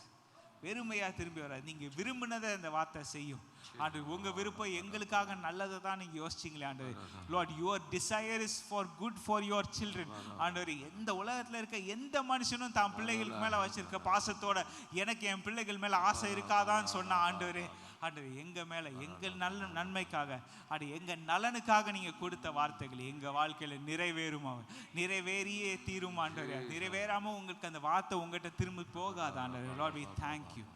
நீங்க விரும்பினதை அந்த வார்த்தை செய்யும் ஆண்டவரே. உங்க விருப்பம் எங்களுக்காக நல்லதை தான் நீங்க யோசிச்சீங்களே ஆண்டவரே. Lord, your desire is for good for your children ஆண்டவரே. எந்த உலகத்துல இருக்க எந்த மனுஷனும் தான் பிள்ளைகளுக்கு மேல வச்சிருக்க பாசத்தோட எனக்கு என் பிள்ளைகள் மேல ஆசை இருக்காதான்னு சொன்ன ஆண்டவரே, எங்க மேல எங்கள் நல்ல நன்மைக்காக எங்க நலனுக்காக நீங்க கொடுத்த வார்த்தைகள் எங்க வாழ்க்கையில நிறைவேறியே தீரும் ஆண்டவரே. நிறைவேறாம உங்களுக்கு அந்த வார்த்தை உங்ககிட்ட திரும்பி போகாது ஆண்டவரே. Lord, we thank you.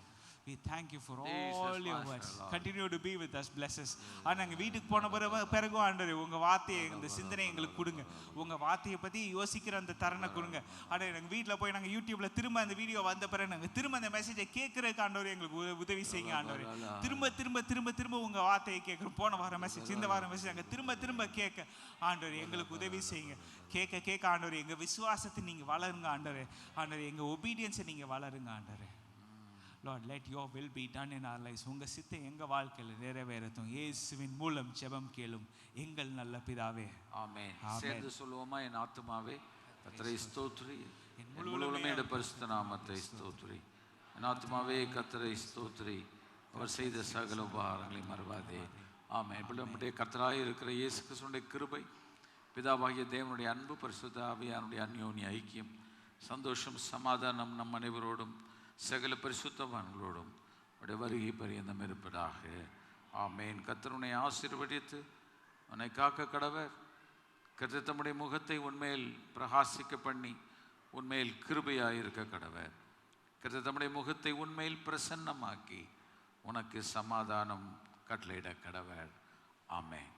we thank you for Jesus, all your Master, words. Lord. Continue to be with us, bless us. நாங்கள் வீட்டுக்கு போன பிறகும் ஆண்டவரே உங்கள் வார்த்தையை இந்த சிந்தனை எங்களுக்கு கொடுங்க. உங்கள் வார்த்தையை பற்றி யோசிக்கிற அந்த தருணம் கொடுங்க. ஆனால் எங்கள் வீட்டில் போய் நாங்கள் யூடியூப்ல திரும்ப அந்த வீடியோ வந்த பிறகு நாங்கள் திரும்ப அந்த மெசேஜை கேட்கறதுக்கு ஆண்டவரே எங்களுக்கு உதவி செய்யுங்க ஆண்டவரே. திரும்ப திரும்ப திரும்ப திரும்ப உங்கள் வார்த்தையை கேட்குறோம். போன வாரம் மெசேஜ், இந்த வாரம் மெசேஜ் நாங்கள் திரும்ப திரும்ப கேட்க ஆண்டவரே எங்களுக்கு உதவி செய்யுங்க. கேட்க கேட்க ஆண்டவரே எங்கள் விசுவாசத்தை நீங்கள் வளருங்க ஆண்டவரே. ஆண்டவரே எங்கள் ஒபீடியன்ஸை நீங்கள் வளருங்க ஆண்டவரே. Lord, let your will be done in our lives. உங்க சித்தம் எங்க வாழ்க்கையில நிறைவேறட்டும். இயேசுவின் மூலம் ஜெபம் கேளும் எங்கள் நல்ல பிதாவே. ஆமென். சேர்ந்து சொல்லுவோமா? என் ஆத்துமாவே கர்த்தரை ஸ்தோத்திரி, என் முழுவதுமே பரிசுத்த நாமத்தை ஸ்தோத்திரி. என் ஆத்துமாவே கர்த்தரை ஸ்தோத்திரி, அவர் செய்த சகல உபகாரங்களை மறவாதே. ஆமென். இப்படி நம்முடைய கர்த்தராய் இருக்கிற இயேசு கிறிஸ்துவினுடைய கிருபை, பிதாவாகிய தேவனுடைய அன்பு, பரிசுத்த ஆவியானுடைய அந்யோன்ய ஐக்கியம், சந்தோஷம், சமாதானம் நம் அனைவரோடும் சகல பரிசுத்தவான்களோடும் உடைய வருகை பரியந்தம் இருப்பதாக. ஆமென். கர்த்தர் உன்னை ஆசீர்வதித்து உன்னை காக்க கடவர். கர்த்தர் தம்முடைய முகத்தை உன்மேல் பிரகாசிக்க பண்ணி உன்மேல் கிருபையாயிருக்க கடவர். கர்த்தர் தம்முடைய முகத்தை உன்மேல் பிரசன்னமாக்கி உனக்கு சமாதானம் கட்டளையிட கடவர். ஆமென்.